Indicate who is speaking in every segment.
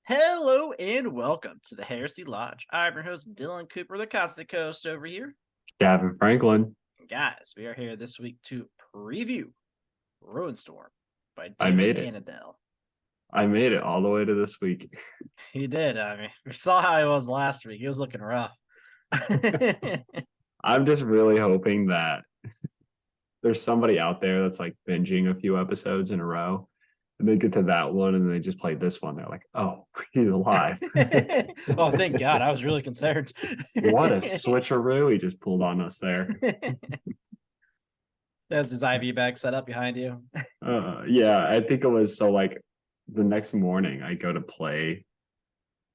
Speaker 1: Hello and welcome to the Heresy Lodge. I'm your host, Dylan Cooper, the Constant Coast over here.
Speaker 2: Gavin Franklin.
Speaker 1: Guys, we are here this week to preview Ruinstorm by
Speaker 2: I
Speaker 1: Dave
Speaker 2: made it.
Speaker 1: Annadale.
Speaker 2: I made it all the way to this week.
Speaker 1: He did. I mean, we saw how he was last week. He was looking rough.
Speaker 2: I'm just really hoping that there's somebody out there that's like binging a few episodes in a row. And they get to that one and they just play this one. They're like, oh, he's alive.
Speaker 1: Oh, thank God. I was really concerned.
Speaker 2: What a switcheroo he just pulled on us there.
Speaker 1: There's his IV bag set up behind you.
Speaker 2: Yeah, I think it was so like the next morning I go to play.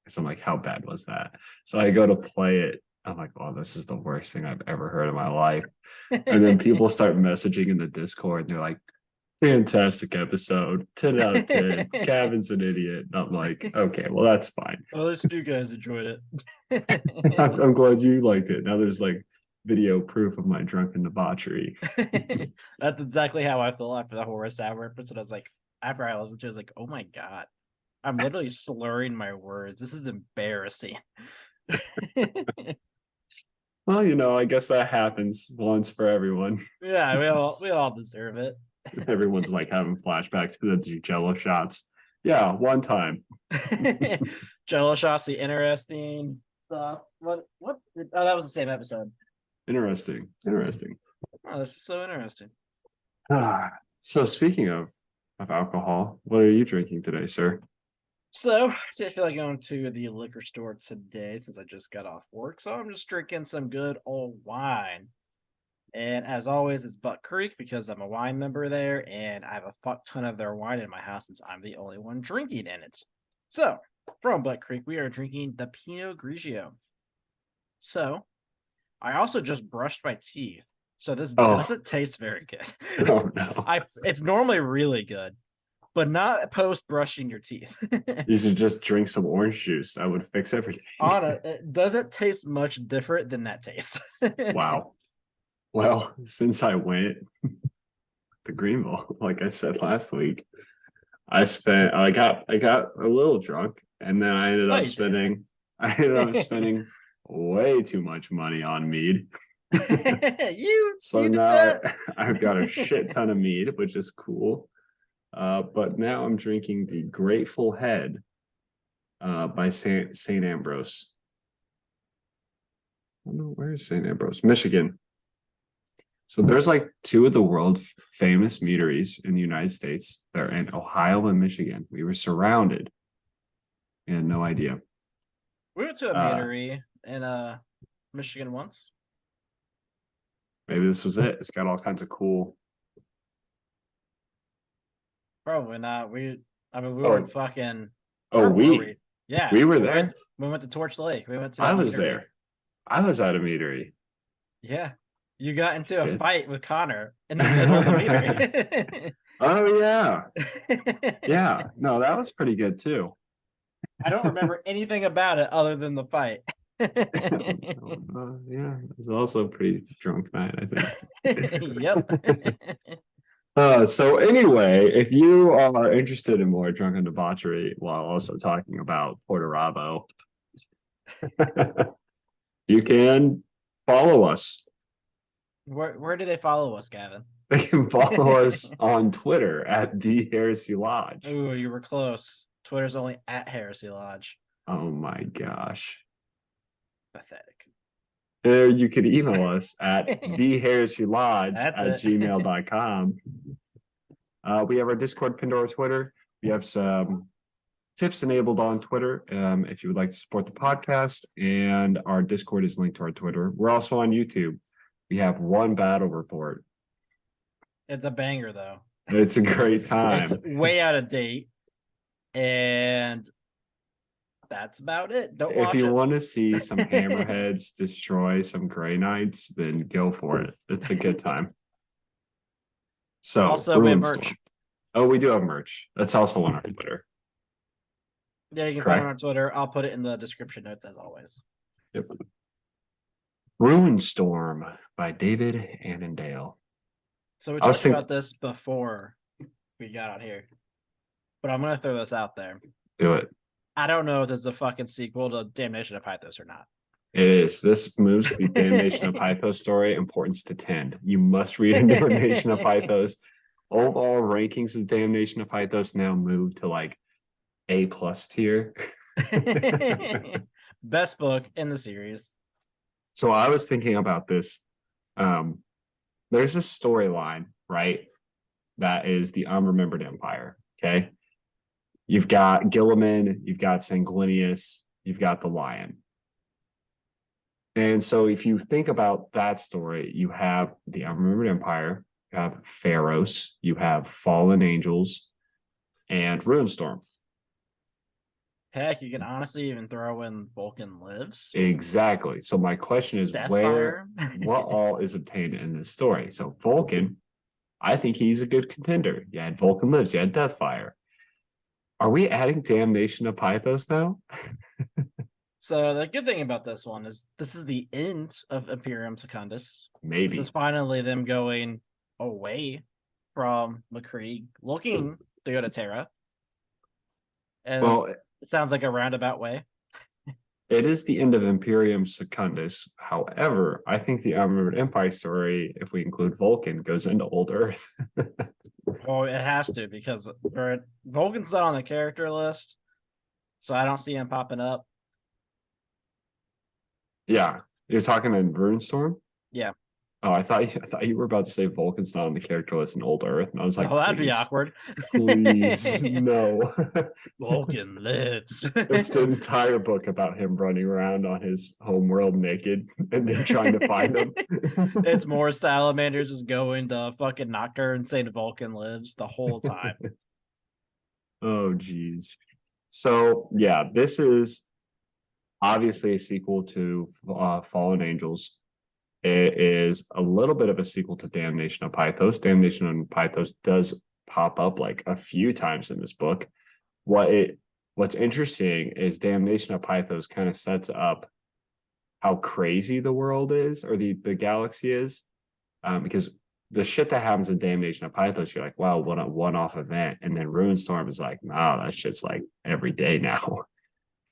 Speaker 2: Because I'm like, how bad was that? So I go to play it. I'm like, oh, this is the worst thing I've ever heard in my life. And then people start messaging in the Discord and they're like, fantastic episode, 10 out of 10. Gavin's an idiot. And I'm like, okay, well, that's fine.
Speaker 1: Well, those two guys enjoyed it.
Speaker 2: I'm glad you liked it. Now there's like video proof of my drunken debauchery.
Speaker 1: That's exactly how I felt after the Horace Hour episode. I was like, after I listened to it, I was like, oh my God, I'm literally slurring my words. This is embarrassing.
Speaker 2: Well, I guess that happens once for everyone.
Speaker 1: Yeah, we all deserve it.
Speaker 2: Everyone's like having flashbacks to the Jello shots. Yeah, one time.
Speaker 1: Jello shots, the interesting stuff. What? Oh, that was the same episode.
Speaker 2: Interesting.
Speaker 1: Oh, this is so interesting.
Speaker 2: So speaking of alcohol, what are you drinking today, sir?
Speaker 1: So I feel like going to the liquor store today since I just got off work. So I'm just drinking some good old wine. And as always, it's Buck Creek because I'm a wine member there and I have a fuck ton of their wine in my house since I'm the only one drinking in it. So from Buck Creek, we are drinking the Pinot Grigio. So I also just brushed my teeth. So this doesn't taste very good.
Speaker 2: Oh no.
Speaker 1: It's normally really good, but not post brushing your teeth.
Speaker 2: You should just drink some orange juice. That would fix everything.
Speaker 1: It doesn't taste much different than that taste.
Speaker 2: Wow. Well, since I went to Greenville, like I said last week, I got a little drunk, and then I ended up spending way too much money on mead. So now I've got a shit ton of mead, which is cool. But now I'm drinking the Grateful Head by St. Ambrose. I don't know, where is St. Ambrose? Michigan. So there's like two of the world famous meaderies in the United States. They're in Ohio and Michigan. We were surrounded. We had no idea.
Speaker 1: We went to a meadery in Michigan once.
Speaker 2: Maybe this was it. It's got all kinds of cool.
Speaker 1: Probably not. We were fucking.
Speaker 2: Yeah, we were there.
Speaker 1: We went to Torch Lake. We went to.
Speaker 2: I was there. I was at a meadery.
Speaker 1: Yeah, you got into a fight with Connor in the middle of the meeting.
Speaker 2: Oh yeah, yeah. No, that was pretty good too.
Speaker 1: I don't remember anything about it other than the fight.
Speaker 2: Yeah, it was also a pretty drunk night, I think.
Speaker 1: Yep.
Speaker 2: So anyway, if you are interested in more drunken debauchery while also talking about Porto Rabo, you can follow us.
Speaker 1: Where do they follow us, Gavin?
Speaker 2: They can follow us on Twitter at The Heresy Lodge.
Speaker 1: Ooh, you were close. Twitter's only at Heresy Lodge.
Speaker 2: Oh my gosh.
Speaker 1: Pathetic.
Speaker 2: You could email us at theheresylodge@gmail.com. We have our Discord pinned to our Twitter. We have some tips enabled on Twitter if you would like to support the podcast, and our Discord is linked to our Twitter. We're also on YouTube. We have one battle report.
Speaker 1: It's a banger, though.
Speaker 2: It's a great time.
Speaker 1: It's way out of date, and that's about it.
Speaker 2: If you want to see some hammerheads destroy some Grey Knights, then go for it. It's a good time. So
Speaker 1: also we have merch.
Speaker 2: Oh, we do have merch. That's also on our Twitter.
Speaker 1: Yeah, you can find it on our Twitter. I'll put it in the description notes as always.
Speaker 2: Yep. Ruinstorm by David Annadale.
Speaker 1: So we talked about this before we got out here, but I'm going to throw this out there.
Speaker 2: Do it.
Speaker 1: I don't know if there's a fucking sequel to Damnation of Pythos or not.
Speaker 2: It is. This moves the Damnation of Pythos story importance to 10. You must read a Damnation of Pythos. Overall rankings of Damnation of Pythos now move to like A+ tier.
Speaker 1: Best book in the series.
Speaker 2: So I was thinking about this. There's a storyline, right? That is the Unremembered Empire. Okay. You've got Gilliman, you've got Sanguinius, you've got the Lion. And so if you think about that story, you have the Unremembered Empire, you have Pharaohs, you have fallen angels, and Ruinstorm.
Speaker 1: Heck, you can honestly even throw in Vulcan Lives.
Speaker 2: Exactly. So my question is
Speaker 1: Deathfire.
Speaker 2: what all is obtained in this story? So Vulcan, I think he's a good contender. You had Vulcan Lives, you had Deathfire. Are we adding Damnation of Pythos now?
Speaker 1: So the good thing about this one is this is the end of Imperium Secundus.
Speaker 2: Maybe.
Speaker 1: This is finally them going away from McCree, looking to go to Terra. And
Speaker 2: well,
Speaker 1: it sounds like a roundabout way.
Speaker 2: It is the end of Imperium Secundus. However, I think the Unremembered Empire story, if we include Vulcan, goes into Old Earth.
Speaker 1: Well, it has to, because Vulcan's not on the character list, so I don't see him popping up.
Speaker 2: Yeah, you're talking in Ruinstorm?
Speaker 1: Yeah.
Speaker 2: Oh, I thought you were about to say Vulcan's not on the character list in Old Earth, and I was like,
Speaker 1: oh, that'd
Speaker 2: please,
Speaker 1: be awkward.
Speaker 2: Please, no.
Speaker 1: Vulcan lives.
Speaker 2: It's the entire book about him running around on his home world naked and then trying to find him.
Speaker 1: It's more salamanders just going to fucking Nocturne saying Vulcan lives the whole time.
Speaker 2: Oh, geez. So, yeah, this is obviously a sequel to Fallen Angels. It is a little bit of a sequel to Damnation of Pythos. Damnation of Pythos does pop up like a few times in this book. What's interesting is Damnation of Pythos kind of sets up how crazy the world is, or the galaxy is, because the shit that happens in Damnation of Pythos, you're like, wow, what a one-off event, and then Ruinstorm is like, nah, that shit's like every day now.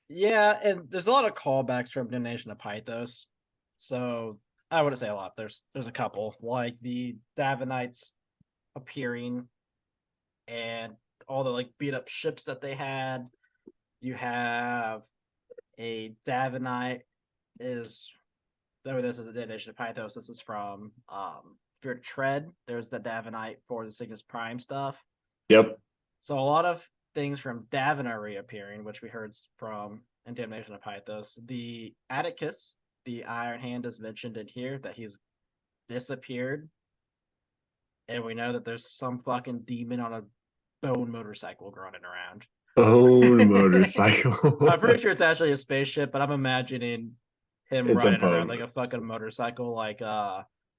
Speaker 1: Yeah, and there's a lot of callbacks from Damnation of Pythos, so I wouldn't say a lot. There's a couple, like the Davinites appearing and all the like beat up ships that they had. You have a Davinite this is a Damnation of Pythos. This is from Fear Tread. There's the Davinite for the Cygnus Prime stuff.
Speaker 2: Yep.
Speaker 1: So a lot of things from Davin are reappearing, which we heard from in Damnation of Pythos. The Atticus, the Iron Hand, is mentioned in here that he's disappeared. And we know that there's some fucking demon on a bone motorcycle running around.
Speaker 2: Bone motorcycle.
Speaker 1: I'm pretty sure it's actually a spaceship, but I'm imagining him running around like a fucking motorcycle, like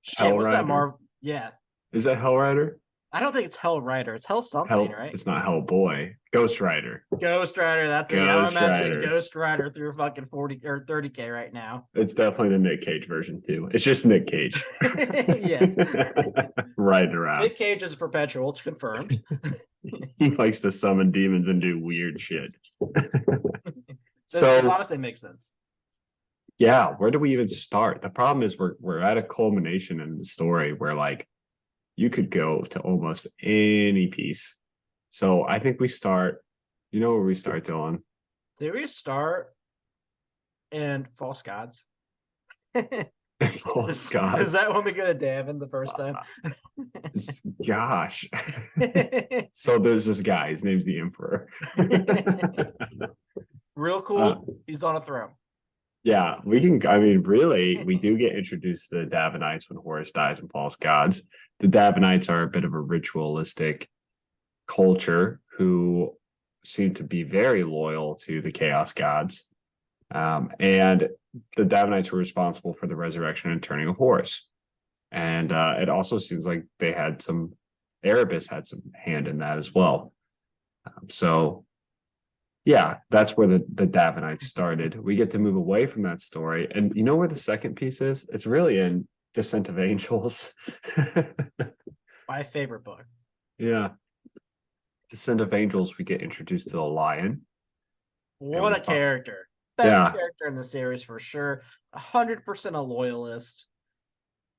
Speaker 1: shit. What's that Marvel? Yeah.
Speaker 2: Is that Hell Rider?
Speaker 1: I don't think it's Hell Rider. It's Hell something, right?
Speaker 2: It's not Hellboy. Ghost Rider.
Speaker 1: Ghost Rider. That's it. I'm imagining Ghost Rider through fucking 40 or 30K right now.
Speaker 2: It's definitely the Nick Cage version too. It's just Nick Cage.
Speaker 1: Yes.
Speaker 2: Riding around.
Speaker 1: Nick Cage is perpetual, confirmed.
Speaker 2: He likes to summon demons and do weird shit.
Speaker 1: This honestly makes sense.
Speaker 2: Yeah, where do we even start? The problem is we're at a culmination in the story where like you could go to almost any piece. So I think we start, you know where we start, Dylan?
Speaker 1: Do we start in False Gods?
Speaker 2: False Gods.
Speaker 1: Is that when we go to Davin the first time?
Speaker 2: Gosh. So there's this guy, his name's the Emperor.
Speaker 1: Real cool. He's on a throne.
Speaker 2: Yeah, really, we do get introduced to the Davinites when Horus dies in False Gods. The Davinites are a bit of a ritualistic culture who seem to be very loyal to the Chaos Gods. And the Davinites were responsible for the resurrection and turning of Horus. And it also seems like Erebus had some hand in that as well. So yeah, that's where the Davinites started. We get to move away from that story. And you know where the second piece is? It's really in Descent of Angels.
Speaker 1: My favorite book.
Speaker 2: Yeah. Descent of Angels, we get introduced to the Lion.
Speaker 1: What a character. Best character in the series for sure. 100% a loyalist.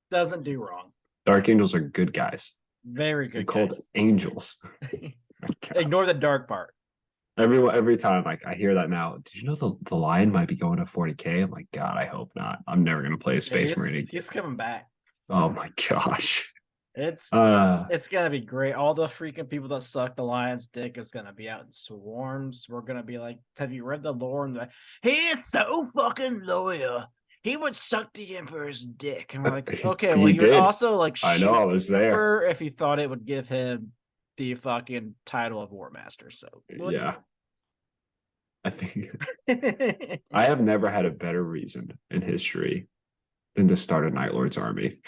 Speaker 1: Doesn't do wrong.
Speaker 2: Dark Angels are good guys.
Speaker 1: Very good
Speaker 2: They're called angels.
Speaker 1: Ignore the dark part.
Speaker 2: Every time like I hear that now, did you know the Lion might be going to 40K? I'm like, God, I hope not. I'm never gonna play a Space Marine again.
Speaker 1: He's coming back.
Speaker 2: Oh my gosh.
Speaker 1: It's gonna be great. All the freaking people that suck the Lion's dick is gonna be out in swarms. We're gonna be like, have you read the lore? And like, he is so fucking loyal. He would suck the Emperor's dick. And we're like, okay, well, you'd also like
Speaker 2: I know I was there
Speaker 1: if you thought it would give him the fucking title of War Master. So
Speaker 2: yeah. I think I have never had a better reason in history than to start a Night Lord's army.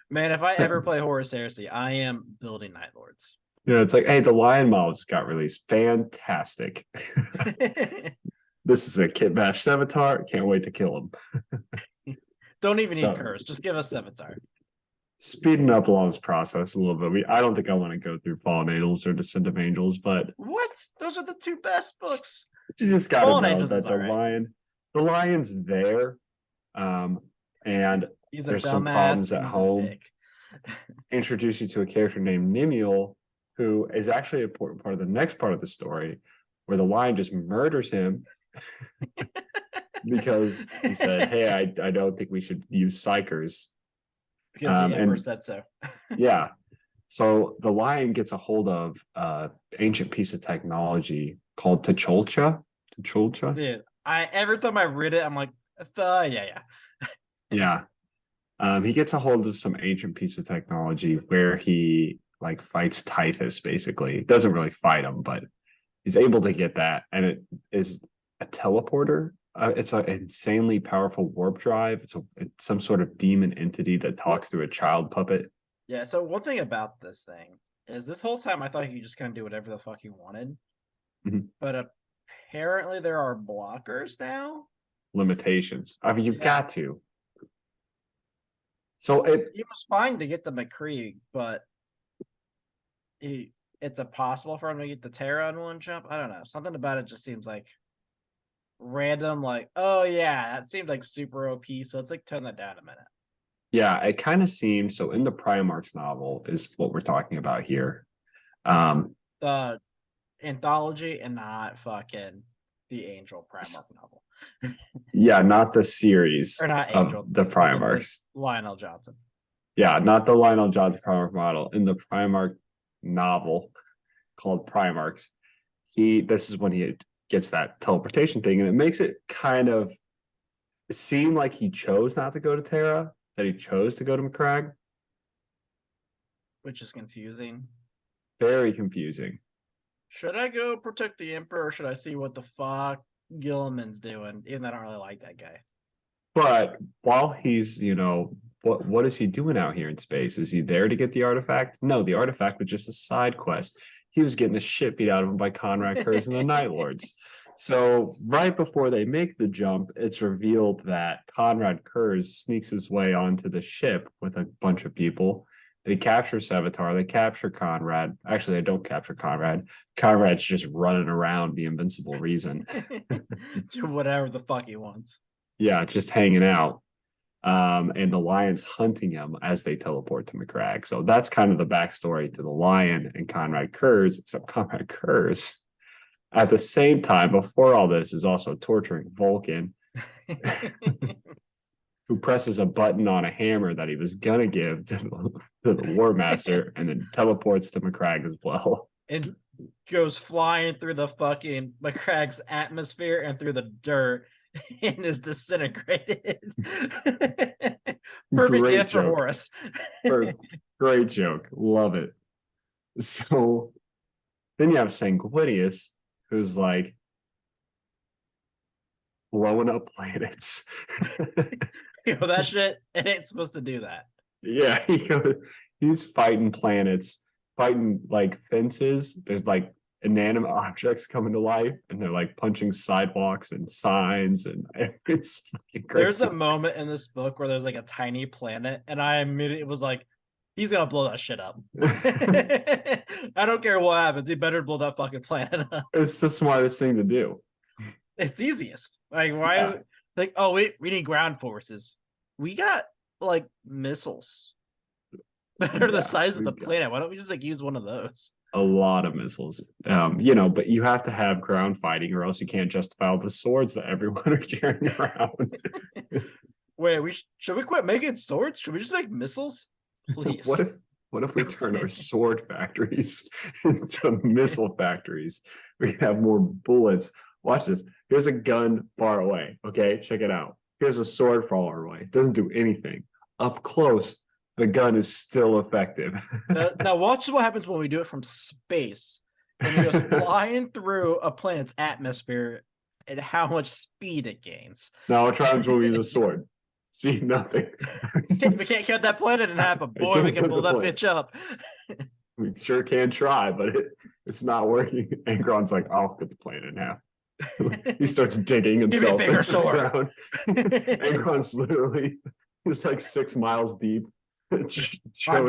Speaker 1: Man, if I ever play Horus Heresy, I am building Night Lords.
Speaker 2: Yeah, it's like, hey, the Lion model just got released. Fantastic. This is a Kit Bash Sevatar. Can't wait to kill him.
Speaker 1: Don't even need curse. Just give us Sevatar.
Speaker 2: Speeding up along this process a little bit. I don't think I want to go through Fallen Angels or Descent of Angels, but
Speaker 1: what? Those are the two best books.
Speaker 2: You just got to know that the Lion's there, and there's some problems at home. Introduce you to a character named Nimiel, who is actually an important part of the next part of the story, where the Lion just murders him because he said, "Hey, I don't think we should use psychers."
Speaker 1: Because the Emperor said so.
Speaker 2: Yeah. So the Lion gets a hold of an ancient piece of technology called Tacholcha.
Speaker 1: Dude, every time I read it, I'm like, yeah.
Speaker 2: Yeah. He gets a hold of some ancient piece of technology where he like fights Typhus, basically. He doesn't really fight him, but he's able to get that. And it is a teleporter. It's an insanely powerful warp drive. It's some sort of demon entity that talks through a child puppet.
Speaker 1: Yeah, so one thing about this thing is this whole time I thought you could just kind of do whatever the fuck you wanted.
Speaker 2: Mm-hmm.
Speaker 1: But apparently there are blockers now.
Speaker 2: Limitations. I mean, you've got to. So it
Speaker 1: was fine to get the McCree, but it's impossible for him to get the Terra in one jump. I don't know. Something about it just seems like random, like, oh yeah, that seemed like super OP, so let's like turn that down a minute.
Speaker 2: Yeah, it kind of seemed so in the Primarchs novel is what we're talking about here.
Speaker 1: The anthology and not fucking the Angel Primarch novel.
Speaker 2: Yeah, not the series
Speaker 1: or not Angel,
Speaker 2: of the Primarchs.
Speaker 1: Lionel Johnson.
Speaker 2: Yeah, not the Lionel Johnson Primarch model. In the Primarch novel called Primarchs, this is when he gets that teleportation thing, and it makes it kind of seem like he chose not to go to Terra, that he chose to go to Macragge.
Speaker 1: Which is confusing.
Speaker 2: Very confusing.
Speaker 1: Should I go protect the Emperor, or should I see what the fuck Gilliman's doing? Even though I don't really like that guy.
Speaker 2: But while he's, what is he doing out here in space? Is he there to get the artifact? No, the artifact was just a side quest. He was getting the shit beat out of him by Conrad Kurz and the Night Lords. So right before they make the jump, it's revealed that Conrad Kurz sneaks his way onto the ship with a bunch of people. They capture Sevatar. They capture Conrad. Actually, they don't capture Conrad. Conrad's just running around the invincible reason.
Speaker 1: Do whatever the fuck he wants.
Speaker 2: Yeah, just hanging out. And the Lion's hunting him as they teleport to Macragge. So that's kind of the backstory to the Lion and Conrad Kurz, except Conrad Kurz, at the same time, before all this, is also torturing Vulcan, who presses a button on a hammer that he was going to give to the War Master and then teleports to Macragge as well.
Speaker 1: And goes flying through the fucking Macragge's atmosphere and through the dirt and is disintegrated. Perfect gift for Horus.
Speaker 2: Great joke. Love it. So then you have Sanguinius, who's like blowing up planets.
Speaker 1: That shit, it ain't supposed to do that.
Speaker 2: Yeah, he's fighting planets, fighting like fences. There's like inanimate objects coming to life, and they're like punching sidewalks and signs, and it's fucking crazy.
Speaker 1: There's a moment in this book where there's like a tiny planet, and I immediately was like, He's gonna blow that shit up. I don't care what happens. He better blow that fucking planet up.
Speaker 2: It's the smartest thing to do.
Speaker 1: It's easiest. Like, why?
Speaker 2: Yeah.
Speaker 1: Like, oh wait, we need ground forces. We got like missiles that are the size of the planet. Why don't we just like use one of those?
Speaker 2: A lot of missiles. But you have to have ground fighting, or else you can't justify all the swords that everyone are carrying around.
Speaker 1: Wait, should we quit making swords? Should we just make missiles? Please.
Speaker 2: What if we turn our sword factories into missile factories? We have more bullets. Watch this. Here's a gun far away. Okay, check it out. Here's a sword far away. It doesn't do anything. Up close, the gun is still effective.
Speaker 1: Now watch what happens when we do it from space. And it goes flying through a planet's atmosphere and how much speed it gains.
Speaker 2: Now what happens when we use a sword? See, nothing.
Speaker 1: We can't cut that planet in half, but boy, we can blow that bitch up.
Speaker 2: We sure can try, but it's not working. Angron's like, I'll cut the planet in half. He starts digging himself
Speaker 1: into the
Speaker 2: ground. Angron's literally just like 6 miles deep.
Speaker 1: I'm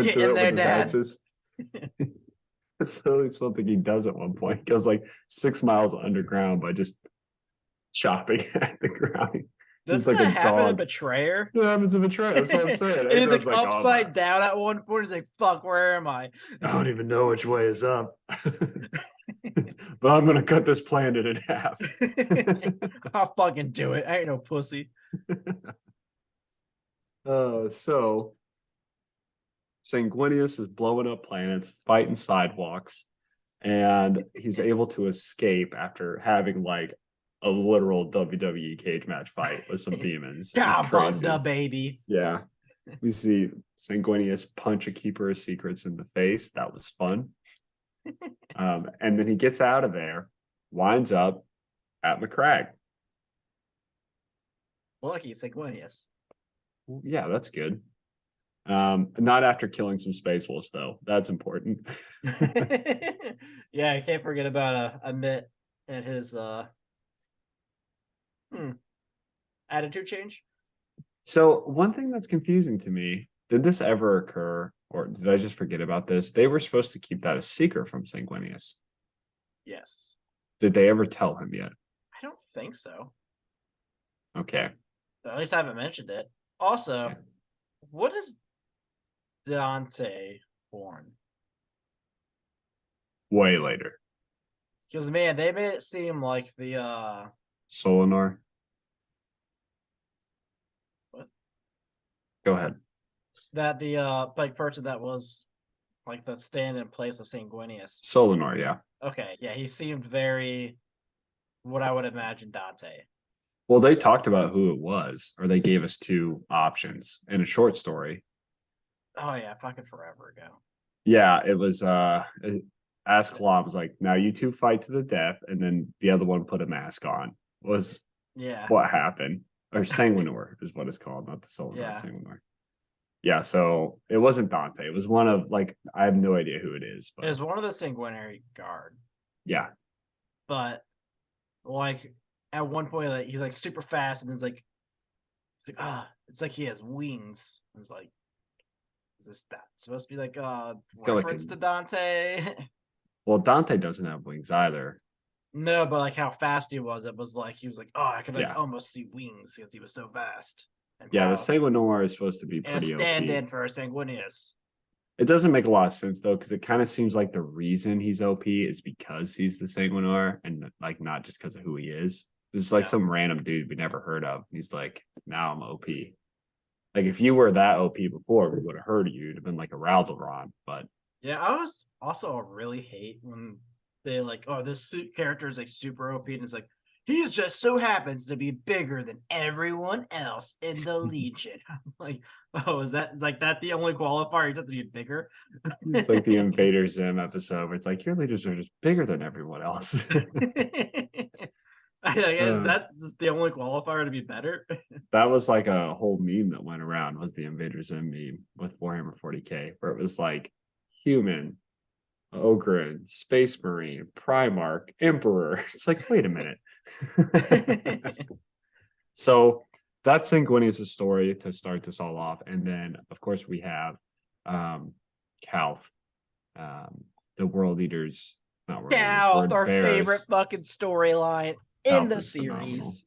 Speaker 1: getting in there, Dad.
Speaker 2: It's literally something he does at one point. He goes like 6 miles underground by just chopping at the ground.
Speaker 1: Doesn't that happen in Betrayer?
Speaker 2: It happens in Betrayer. That's what I'm saying.
Speaker 1: It is like upside down at one point. He's like, fuck, where am I?
Speaker 2: I don't even know which way is up. But I'm gonna cut this planet in half.
Speaker 1: I'll fucking do it. I ain't no pussy.
Speaker 2: So Sanguinius is blowing up planets, fighting sidewalks, and he's able to escape after having like a literal WWE cage match fight with some demons.
Speaker 1: Cowabunga, baby.
Speaker 2: Yeah. We see Sanguinius punch a keeper of secrets in the face. That was fun. And then he gets out of there, winds up at McCrag.
Speaker 1: Well, lucky Sanguinius.
Speaker 2: Yeah, that's good. Not after killing some space wolves, though. That's important.
Speaker 1: Yeah, I can't forget about Amit and his attitude change.
Speaker 2: So one thing that's confusing to me, did this ever occur, or did I just forget about this? They were supposed to keep that a secret from Sanguinius.
Speaker 1: Yes.
Speaker 2: Did they ever tell him yet?
Speaker 1: I don't think so.
Speaker 2: Okay.
Speaker 1: At least I haven't mentioned it. Also, what is Dante born?
Speaker 2: Way later.
Speaker 1: Because man, they made it seem like the
Speaker 2: Solinor.
Speaker 1: What?
Speaker 2: Go ahead.
Speaker 1: That the like person that was like the stand in place of Sanguinius.
Speaker 2: Solinor, yeah.
Speaker 1: Okay, yeah, he seemed very what I would imagine Dante.
Speaker 2: Well, they talked about who it was, or they gave us two options in a short story.
Speaker 1: Oh yeah, fucking forever ago.
Speaker 2: Yeah, it was Ascalon was like, now you two fight to the death, and then the other one put a mask on. Was what happened. Or Sanguinor is what it's called, not the Solinor, Sanguinor. Yeah, so it wasn't Dante. It was one of like I have no idea who it is, but
Speaker 1: it was one of the Sanguinary Guard.
Speaker 2: Yeah.
Speaker 1: But like at one point like, he's like super fast and it's like it's like he has wings. It's like, is this that supposed to be like reference to Dante?
Speaker 2: Well, Dante doesn't have wings either.
Speaker 1: No, but like how fast he was, it was like he was like, oh, I could like almost see wings because he was so fast.
Speaker 2: Yeah, the Sanguinor is supposed to be pretty
Speaker 1: OP. Stand-in for a Sanguinius.
Speaker 2: It doesn't make a lot of sense though, because it kind of seems like the reason he's OP is because he's the Sanguinor, and like not just because of who he is. There's like some random dude we never heard of. He's like, now I'm OP. Like if you were that OP before, we would have heard of you. You'd have been like a Raldoron, but
Speaker 1: yeah, I was also really hate when they like, oh, this character is like super OP, and it's like he just so happens to be bigger than everyone else in the Legion. I'm like, oh, is that the only qualifier? He doesn't have to be bigger.
Speaker 2: It's like the Invader Zim episode where it's like your leaders are just bigger than everyone else.
Speaker 1: Is that just the only qualifier to be better?
Speaker 2: That was like a whole meme that went around, was the Invader Zim meme with Warhammer 40k, where it was like human, Ogren, Space Marine, Primarch, Emperor. It's like, wait a minute. So that's Sanguinius' story to start this all off. And then, of course, we have Calth, the world eaters, not world eaters,
Speaker 1: Now,
Speaker 2: word
Speaker 1: our favorite
Speaker 2: bearers.
Speaker 1: fucking storyline in
Speaker 2: Calth
Speaker 1: the
Speaker 2: is phenomenal.
Speaker 1: series.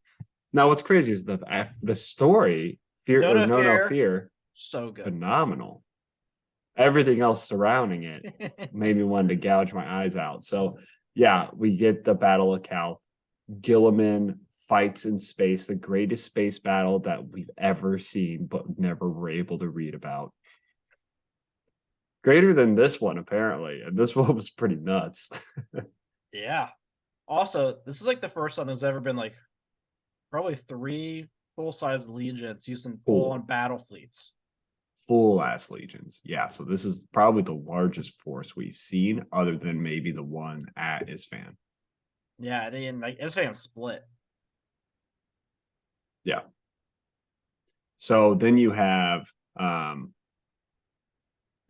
Speaker 2: Now, what's crazy is the story, Fear or No
Speaker 1: Fear,
Speaker 2: Fear,
Speaker 1: so good.
Speaker 2: phenomenal. Everything else surrounding it made me want to gouge my eyes out. So, yeah, we get the Battle of Calth. Gilliman fights in space, the greatest space battle that we've ever seen, but never were able to read about. Greater than this one, apparently. And this one was pretty nuts.
Speaker 1: Yeah. Also, this is like the first time there's ever been like probably 3 full-size legions using full-on battle fleets.
Speaker 2: Full ass legions. Yeah. So this is probably the largest force we've seen, other than maybe the one at Isfahan.
Speaker 1: Yeah, and like Isfahan split.
Speaker 2: Yeah. So then you have the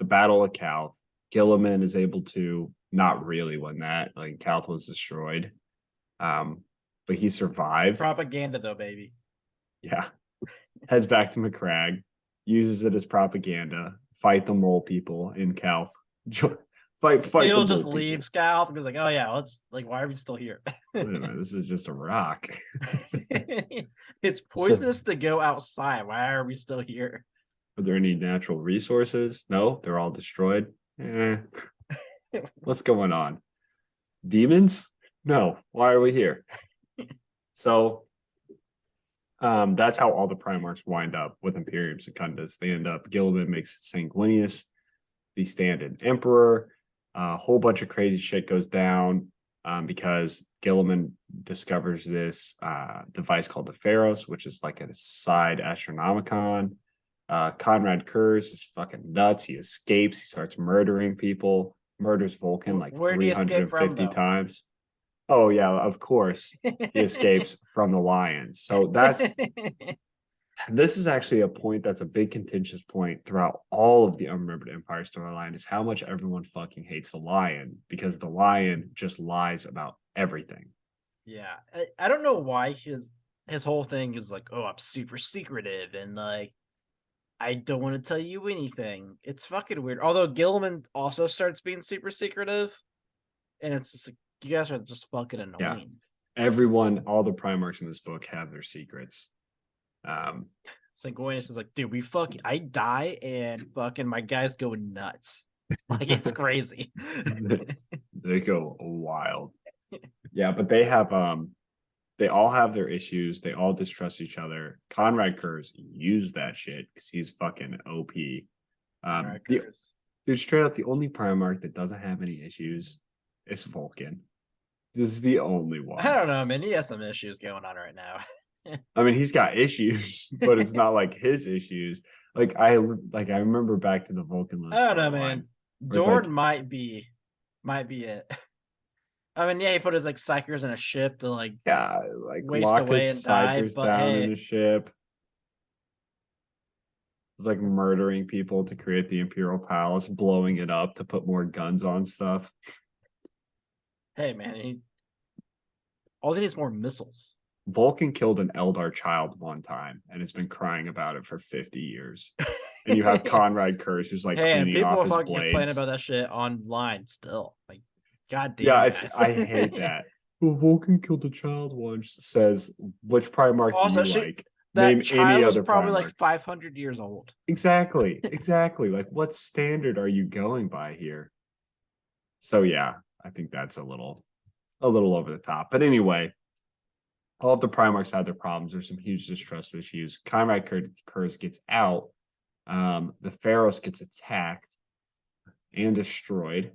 Speaker 2: Battle of Calth. Gilliman is able to not really win that. Like Calth was destroyed. But he survived.
Speaker 1: Propaganda though, baby.
Speaker 2: Yeah. Heads back to McCrag, uses it as propaganda, fight the mole people in Calth. Fight
Speaker 1: He'll
Speaker 2: the
Speaker 1: just
Speaker 2: mole
Speaker 1: leave
Speaker 2: people.
Speaker 1: Scout because like, oh yeah, let's like, why are we still here?
Speaker 2: Wait a minute, this is just a rock.
Speaker 1: It's poisonous to go outside. Why are we still here?
Speaker 2: Are there any natural resources? No, they're all destroyed. What's going on? Demons? No. Why are we here? So that's how all the Primarchs wind up with Imperium Secundus. They end up, Gilliman makes Sanguinius the stand-in Emperor. A whole bunch of crazy shit goes down because Gilliman discovers this device called the Pharos, which is like a side Astronomicon. Conrad Kurz is fucking nuts. He escapes. He starts murdering people. Murders Vulcan like
Speaker 1: Where do you escape from
Speaker 2: 350
Speaker 1: though?
Speaker 2: times. Oh yeah, of course. He escapes from the Lions. So this is actually a point that's a big contentious point throughout all of the Unremembered Empire storyline is how much everyone fucking hates the Lion because the Lion just lies about everything.
Speaker 1: Yeah, I don't know why his whole thing is like, oh, I'm super secretive and like I don't want to tell you anything. It's fucking weird. Although Gilliman also starts being super secretive, and it's just like, you guys are just fucking
Speaker 2: Yeah.
Speaker 1: annoying.
Speaker 2: Everyone, all the Primarchs in this book have their secrets.
Speaker 1: Sanguinius is like, dude, I die and fucking my guys go nuts. Like it's crazy.
Speaker 2: They go wild. Yeah, but they all have their issues. They all distrust each other. Conrad Kurz used that shit because he's fucking OP. Dude, straight up, the only Primarch that doesn't have any issues is Vulcan. This is the only one.
Speaker 1: I don't know, man. He has some issues going on right now.
Speaker 2: I mean, he's got issues, but it's not like his issues. I remember back to the Vulcan.
Speaker 1: I don't know, man. Dorn might be it. I mean, yeah, he put his like psychers in a ship to like waste
Speaker 2: lock
Speaker 1: away
Speaker 2: his
Speaker 1: and die.
Speaker 2: psychers
Speaker 1: But
Speaker 2: down
Speaker 1: hey,
Speaker 2: in a ship. It's like murdering people to create the Imperial Palace, blowing it up to put more guns on stuff.
Speaker 1: hey, man, all he needs more missiles.
Speaker 2: Vulcan killed an Eldar child one time and has been crying about it for 50 years. And you have Conrad Kurz who's like cleaning off his blades.
Speaker 1: Complaining about that shit online still. Like, god damn.
Speaker 2: Yeah,
Speaker 1: guys.
Speaker 2: I hate that. Well, Vulcan killed a child once. Says which Primarch also, do you like?
Speaker 1: That
Speaker 2: Name
Speaker 1: child
Speaker 2: any
Speaker 1: was
Speaker 2: other
Speaker 1: probably
Speaker 2: Primarch.
Speaker 1: like 500 years old.
Speaker 2: Exactly. Like, what standard are you going by here? So yeah, I think that's a little over the top. But anyway, all of the Primarchs had their problems. There's some huge distrust issues. Conrad Kurz gets out. The Pharos gets attacked and destroyed,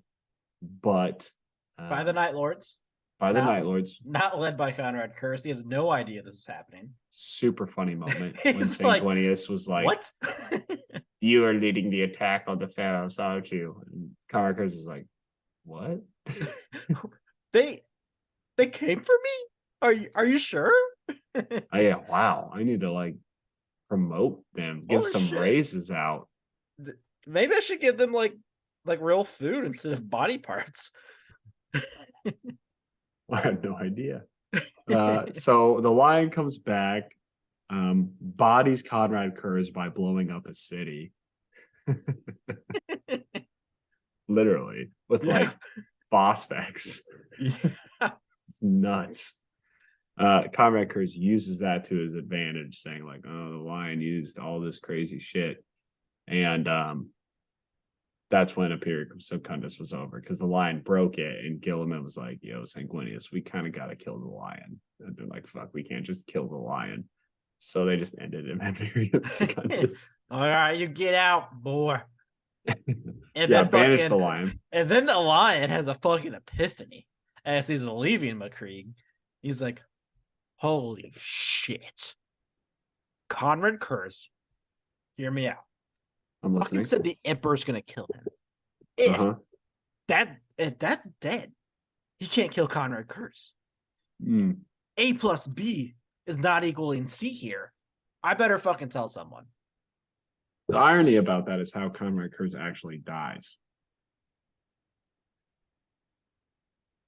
Speaker 2: but
Speaker 1: by the Night Lords.
Speaker 2: By the Night Lords.
Speaker 1: Not led by Conrad Kurz. He has no idea this is happening.
Speaker 2: Super funny moment when Sanguinius was like, "What? You are leading the attack on the Pharos, aren't you?" And Conrad Kurz is like, "What?
Speaker 1: They came for me? Are you sure?"
Speaker 2: Oh yeah, wow. I need to like promote them, give some raises out.
Speaker 1: Maybe I should give them like real food instead of body parts.
Speaker 2: I have no idea. So the Lion comes back, bodies Conrad Kurz by blowing up a city. Literally, with
Speaker 1: Yeah.
Speaker 2: like phosphex.
Speaker 1: Yeah.
Speaker 2: It's nuts. Conrad Kurz uses that to his advantage, saying like, "Oh, the lion used all this crazy shit," and that's when a period of Secundus was over because the lion broke it, and Gilliman was like, "Yo, Sanguinius, we kind of got to kill the lion." And they're like, "Fuck, we can't just kill the lion," so they just ended him at period of Secundus.
Speaker 1: All right, you get out, boy. And
Speaker 2: Yeah,
Speaker 1: then
Speaker 2: banish the
Speaker 1: fucking,
Speaker 2: lion.
Speaker 1: and then the lion has a fucking epiphany as he's leaving McCreeg. He's like, "Holy shit, Conrad Kurz, hear me out.
Speaker 2: I'm
Speaker 1: Fucking
Speaker 2: listening.
Speaker 1: said the Emperor's gonna kill him. If
Speaker 2: Uh-huh.
Speaker 1: if that's dead, he can't kill Conrad Kurz.
Speaker 2: Mm.
Speaker 1: A plus B is not equaling C here. I better fucking tell someone."
Speaker 2: The irony about that is how Conrad Kurz actually dies,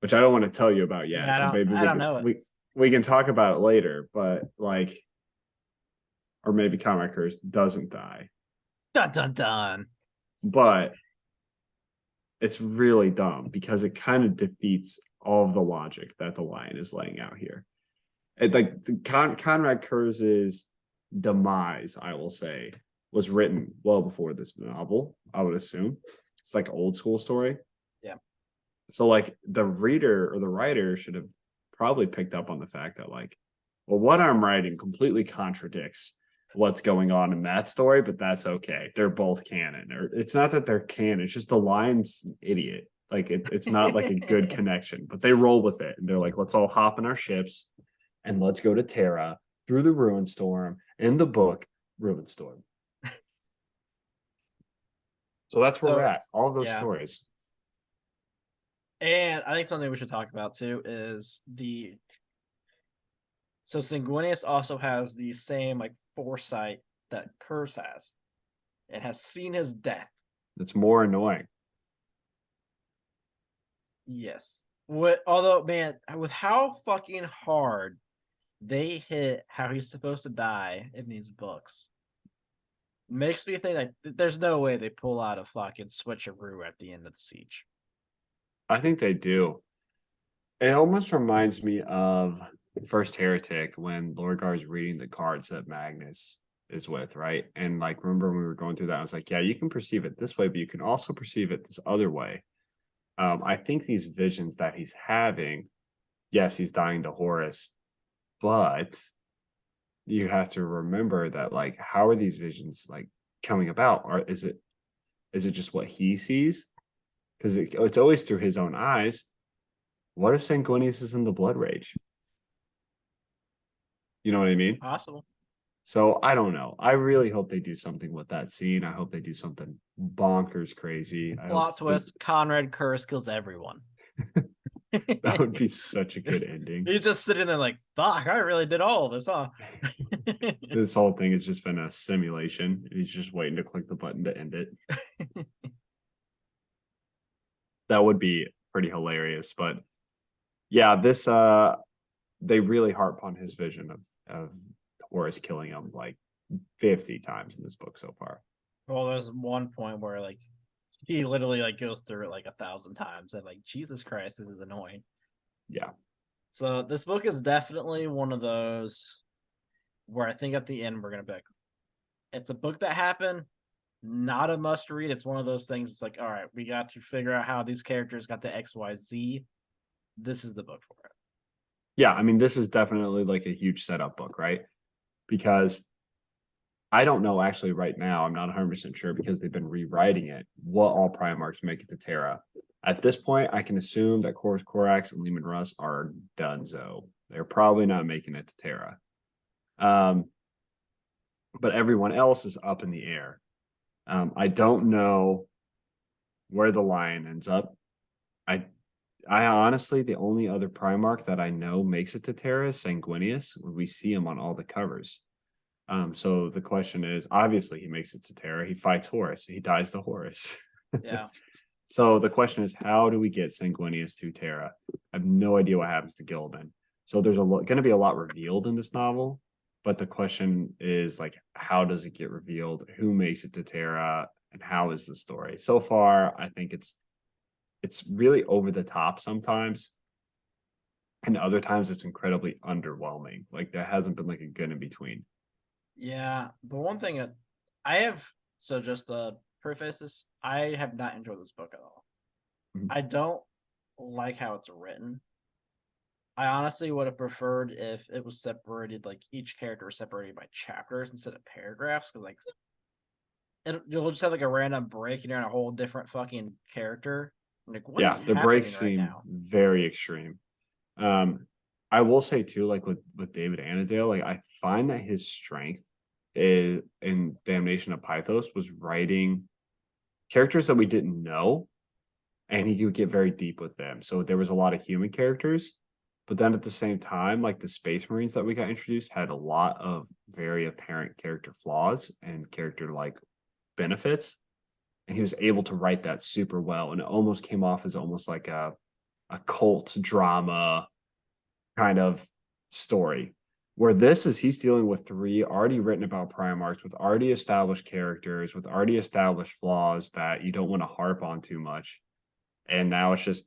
Speaker 2: which I don't want to tell you about yet,
Speaker 1: Yeah,
Speaker 2: but maybe
Speaker 1: I don't know it.
Speaker 2: we can talk about it later. But like, or maybe Conrad Kurz doesn't die,
Speaker 1: Dun dun dun.
Speaker 2: but it's really dumb because it kind of defeats all of the logic that the lion is laying out here. It, like Conrad Kurz's demise, I will say, was written well before this novel. I would assume it's like an old school story.
Speaker 1: Yeah.
Speaker 2: So like the reader or the writer should have probably picked up on the fact that like, well, what I'm writing completely contradicts what's going on in that story, but that's okay. They're both canon. Or it's not that they're canon, it's just the lion's an idiot. Like it's not like a good connection, but they roll with it. And they're like, let's all hop in our ships and let's go to Terra through the Ruinstorm in the book Ruinstorm. So that's where we're at. All of those stories.
Speaker 1: And I think something we should talk about too is so Sanguinius also has the same like foresight that Kurz has. It has seen his death.
Speaker 2: It's more annoying.
Speaker 1: Yes. Although, man, with how fucking hard they hit how he's supposed to die in these books, makes me think like there's no way they pull out a fucking switcheroo at the end of the siege.
Speaker 2: I think they do. It almost reminds me of First Heretic when Lorgar's reading the cards that Magnus is with, right? And like, remember when we were going through that, I was like, yeah, you can perceive it this way, but you can also perceive it this other way. I think these visions that he's having, yes, he's dying to Horus, but you have to remember that, like, how are these visions like coming about? Or is it just what he sees? Because it's always through his own eyes. What if Sanguinius is in the blood rage? You know what I mean?
Speaker 1: Possible.
Speaker 2: So I don't know. I really hope they do something with that scene. I hope they do something bonkers crazy.
Speaker 1: Plot twist: Conrad Kurz kills everyone.
Speaker 2: That would be such a good ending.
Speaker 1: He's just sitting there like, fuck, I really did all of this, huh?
Speaker 2: This whole thing has just been a simulation. He's just waiting to click the button to end it. That would be pretty hilarious. But yeah, this they really harp on his vision of Horus killing him like 50 times in this book so far.
Speaker 1: Well, there's one point where like he literally like goes through it like 1,000 times and like, Jesus Christ, this is annoying.
Speaker 2: Yeah.
Speaker 1: So this book is definitely one of those where I think at the end we're gonna be like, it's a book that happened, not a must read. It's one of those things. It's like, all right, we got to figure out how these characters got to XYZ. This is the book for it.
Speaker 2: Yeah, I mean, this is definitely like a huge setup book, right? Because I don't know actually right now. I'm not 100% sure because they've been rewriting it. What all Primarchs make it to Terra? At this point, I can assume that Corus Corax and Leman Russ are donezo. They're probably not making it to Terra. But everyone else is up in the air. I don't know where the lion ends up. I honestly, the only other Primarch that I know makes it to Terra is Sanguinius. We see him on all the covers. So the question is, obviously he makes it to Terra. He fights Horus. He dies to Horus.
Speaker 1: Yeah.
Speaker 2: So the question is, how do we get Sanguinius to Terra? I have no idea what happens to Gilliman. So there's going to be a lot revealed in this novel, but the question is like, how does it get revealed? Who makes it to Terra? and how is the story? So far, I think it's really over the top sometimes, and other times it's incredibly underwhelming. Like there hasn't been like a good in between.
Speaker 1: Yeah, the one thing that I have, so just to preface this, I have not enjoyed this book at all.
Speaker 2: Mhm.
Speaker 1: I don't like how it's written. I honestly would have preferred if it was separated, like each character was separated by chapters instead of paragraphs, because like you'll just have like a random break and you're in a whole different fucking character. Like, what is
Speaker 2: Yeah, the breaks
Speaker 1: happening right
Speaker 2: seem
Speaker 1: now?
Speaker 2: very extreme. Um, I will say too, like with David Annadale, like I find that his strength is in Damnation of Pythos was writing characters that we didn't know, and he could get very deep with them. So there was a lot of human characters, but then at the same time, like the Space Marines that we got introduced had a lot of very apparent character flaws and character like benefits. And he was able to write that super well. And it almost came off as almost like a cult drama kind of story. Where this is he's dealing with three already written about Primarchs with already established characters, with already established flaws that you don't want to harp on too much. And now it's just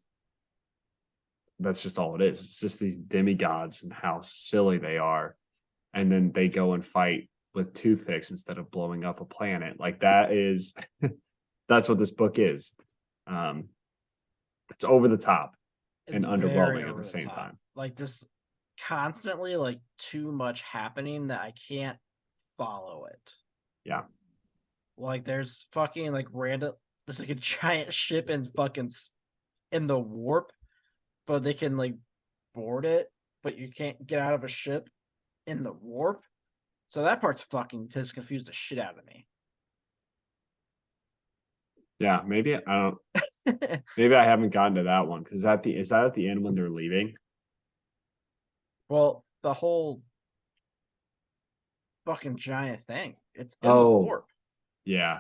Speaker 2: that's just all it is. It's just these demigods and how silly they are. And then they go and fight with toothpicks instead of blowing up a planet. Like that is that's what this book is. Um, it's over the top
Speaker 1: It's
Speaker 2: and
Speaker 1: very
Speaker 2: underwhelming at
Speaker 1: over
Speaker 2: the
Speaker 1: the
Speaker 2: same
Speaker 1: top.
Speaker 2: time.
Speaker 1: Like just constantly like too much happening that I can't follow it.
Speaker 2: Yeah.
Speaker 1: Like there's fucking like random there's like a giant ship in fucking in the warp, but they can like board it, but you can't get out of a ship in the warp. So that part's fucking just confused the shit out of me.
Speaker 2: Yeah. Maybe I don't maybe I haven't gotten to that one because at the is that at the end when they're leaving?
Speaker 1: Well, the whole fucking giant thing. It's in the
Speaker 2: Oh,
Speaker 1: warp,
Speaker 2: yeah.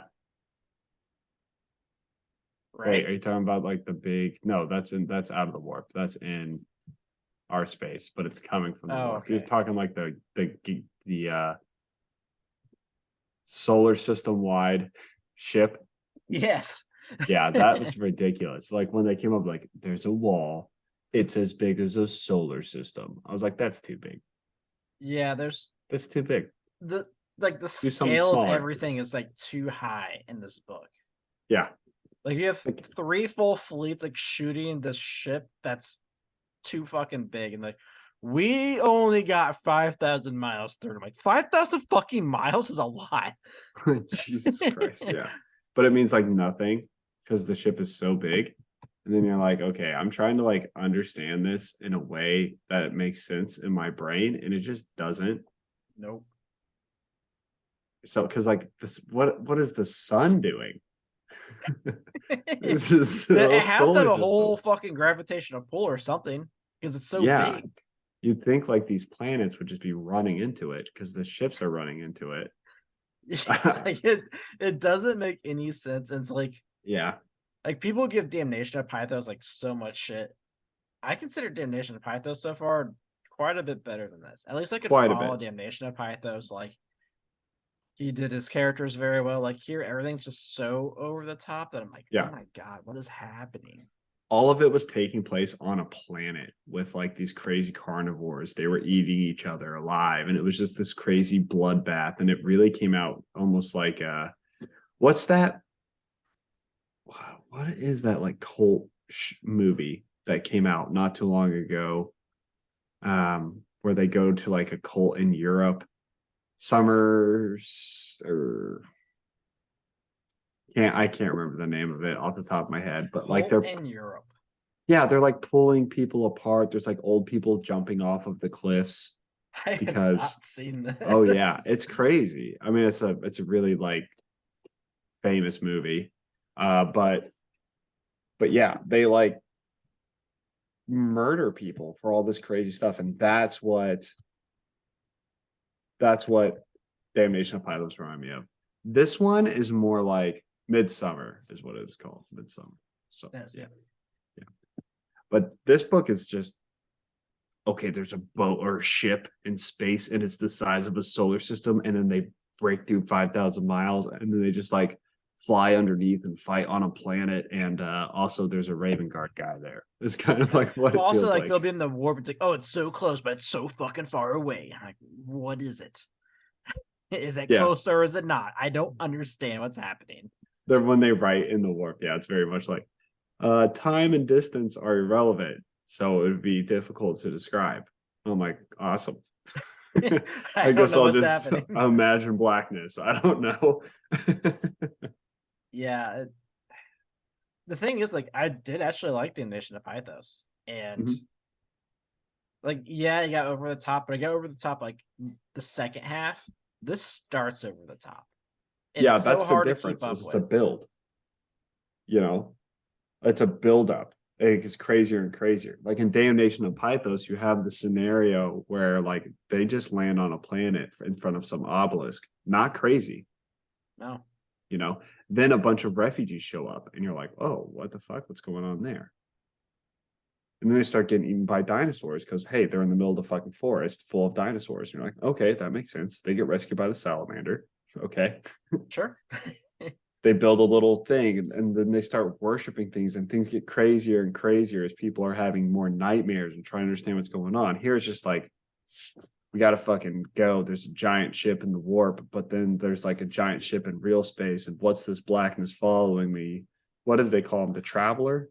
Speaker 2: Wait,
Speaker 1: right?
Speaker 2: are you talking about like the big no, that's out of the warp. That's in our space, but it's coming from the
Speaker 1: Oh,
Speaker 2: warp. You're
Speaker 1: okay.
Speaker 2: talking like the solar system wide ship.
Speaker 1: Yes.
Speaker 2: Yeah, that was ridiculous. Like when they came up, like there's a wall, it's as big as a solar system. I was like, that's too big.
Speaker 1: Yeah, there's
Speaker 2: That's too big.
Speaker 1: the like the
Speaker 2: Do something
Speaker 1: scale of
Speaker 2: smaller.
Speaker 1: everything is like too high in this book.
Speaker 2: Yeah.
Speaker 1: Like you have
Speaker 2: Like,
Speaker 1: three full fleets like shooting this ship that's too fucking big, and like we only got 5,000 miles through. I'm like 5,000 fucking miles is a lot.
Speaker 2: Jesus Christ. Yeah. But it means like nothing because the ship is so big. And then you're like, okay, I'm trying to like understand this in a way that it makes sense in my brain, and it just doesn't.
Speaker 1: Nope.
Speaker 2: So, because like this, what is the sun doing? This is
Speaker 1: It
Speaker 2: a
Speaker 1: has to have
Speaker 2: solar
Speaker 1: a
Speaker 2: system.
Speaker 1: whole fucking gravitational pull or something because it's so
Speaker 2: Yeah,
Speaker 1: big.
Speaker 2: you'd think like these planets would just be running into it because the ships are running into it.
Speaker 1: Like it doesn't make any sense. And it's
Speaker 2: Yeah,
Speaker 1: like people give Damnation of Pythos like so much shit. I consider Damnation of Pythos so far quite a bit better than this. At least I could
Speaker 2: quite a
Speaker 1: follow
Speaker 2: bit.
Speaker 1: Damnation of Pythos. Like he did his characters very well. Like here, everything's just so over the top that I'm like, oh
Speaker 2: Yeah,
Speaker 1: my god, what is happening?
Speaker 2: all of it was taking place on a planet with like these crazy carnivores. They were eating each other alive, and it was just this crazy bloodbath. And it really came out almost like what's that? What is that like cult movie that came out not too long ago? Where they go to like a cult in Europe. Summers or I can't remember the name of it off the top of my head, but like
Speaker 1: Cult
Speaker 2: they're
Speaker 1: in Europe.
Speaker 2: yeah, they're like pulling people apart. There's like old people jumping off of the cliffs
Speaker 1: I have
Speaker 2: because
Speaker 1: not seen
Speaker 2: oh yeah,
Speaker 1: this.
Speaker 2: it's crazy. I mean, it's a really like famous movie. But yeah, they like murder people for all this crazy stuff, and that's what Damnation of Pythos remind me of. This one is more like Midsummer, is what it is called. Midsummer. So
Speaker 1: Yes,
Speaker 2: yeah,
Speaker 1: yeah.
Speaker 2: yeah. But this book is just okay. There's a boat or a ship in space, and it's the size of a solar system, and then they break through 5,000 miles, and then they just like fly underneath and fight on a planet, and also there's a Raven Guard guy there. It's kind of like what
Speaker 1: But
Speaker 2: it
Speaker 1: also,
Speaker 2: feels
Speaker 1: like,
Speaker 2: like.
Speaker 1: they'll be in the warp. It's like, oh, it's so close, but it's so fucking far away. I'm like, what is it? Is it
Speaker 2: Yeah.
Speaker 1: close or is it not? I don't understand what's happening.
Speaker 2: When they write in the warp, yeah, it's very much like time and distance are irrelevant, so it would be difficult to describe. I'm like, awesome.
Speaker 1: I
Speaker 2: I
Speaker 1: don't
Speaker 2: guess
Speaker 1: know
Speaker 2: I'll
Speaker 1: what's
Speaker 2: just
Speaker 1: happening.
Speaker 2: imagine blackness. I don't know.
Speaker 1: Yeah. The thing is, like, I did actually like the Nation of Pythos. And,
Speaker 2: Mhm.
Speaker 1: like, yeah, I got over the top, but I got over the top, like, the second half. This starts over the top. And
Speaker 2: Yeah,
Speaker 1: it's so
Speaker 2: that's the
Speaker 1: hard to keep
Speaker 2: difference.
Speaker 1: up
Speaker 2: Is it's a
Speaker 1: with.
Speaker 2: build. You know, it's a build up. It gets crazier and crazier. Like in Damnation of Pythos, you have the scenario where like they just land on a planet in front of some obelisk. Not crazy,
Speaker 1: No.
Speaker 2: you know. Then a bunch of refugees show up, and you're like, "Oh, what the fuck? What's going on there?" And then they start getting eaten by dinosaurs because hey, they're in the middle of the fucking forest full of dinosaurs. And you're like, "Okay, that makes sense." They get rescued by the salamander. Okay,
Speaker 1: Sure.
Speaker 2: they build a little thing and then they start worshiping things and things get crazier and crazier as people are having more nightmares and trying to understand what's going on. Here it's just like we gotta fucking go. There's a giant ship in the warp, but then there's like a giant ship in real space. And what's this blackness following me? What did they call him? The Traveler?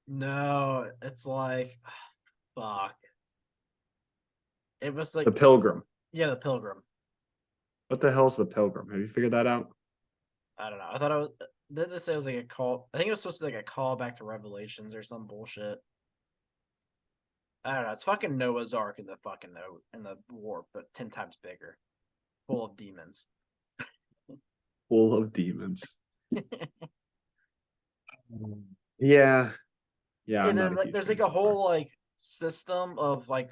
Speaker 1: No, it's like, fuck. It was
Speaker 2: The
Speaker 1: like,
Speaker 2: Pilgrim.
Speaker 1: yeah, the Pilgrim.
Speaker 2: What the hell's the Pilgrim? Have you figured that out?
Speaker 1: I don't know. I thought it was. Didn't they say it was like a call? I think it was supposed to be like a call back to Revelations or some bullshit. I don't know. It's fucking Noah's Ark in the fucking in the warp, but 10 times bigger, full of demons.
Speaker 2: Full of demons. Yeah. Yeah,
Speaker 1: And
Speaker 2: I'm not a huge
Speaker 1: there's
Speaker 2: fan
Speaker 1: like a
Speaker 2: so far.
Speaker 1: whole like system of like,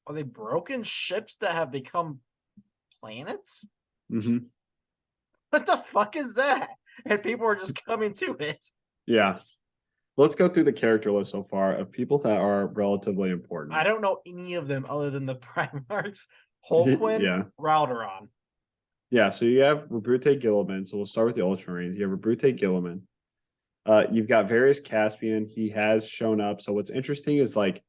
Speaker 1: are they broken ships that have become planets?
Speaker 2: Mm-hmm.
Speaker 1: What the fuck is that? And people are just coming to it.
Speaker 2: Yeah. Let's go through the character list so far of people that are relatively
Speaker 1: I
Speaker 2: important.
Speaker 1: don't know any of them other than the Primarchs, Holquin,
Speaker 2: Yeah.
Speaker 1: Ralderon.
Speaker 2: Yeah. So you have Rebrute Gilliman. So we'll start with the Ultramarines. You have Rebrute Gilliman. You've got various Caspian. He has shown up. So what's interesting is like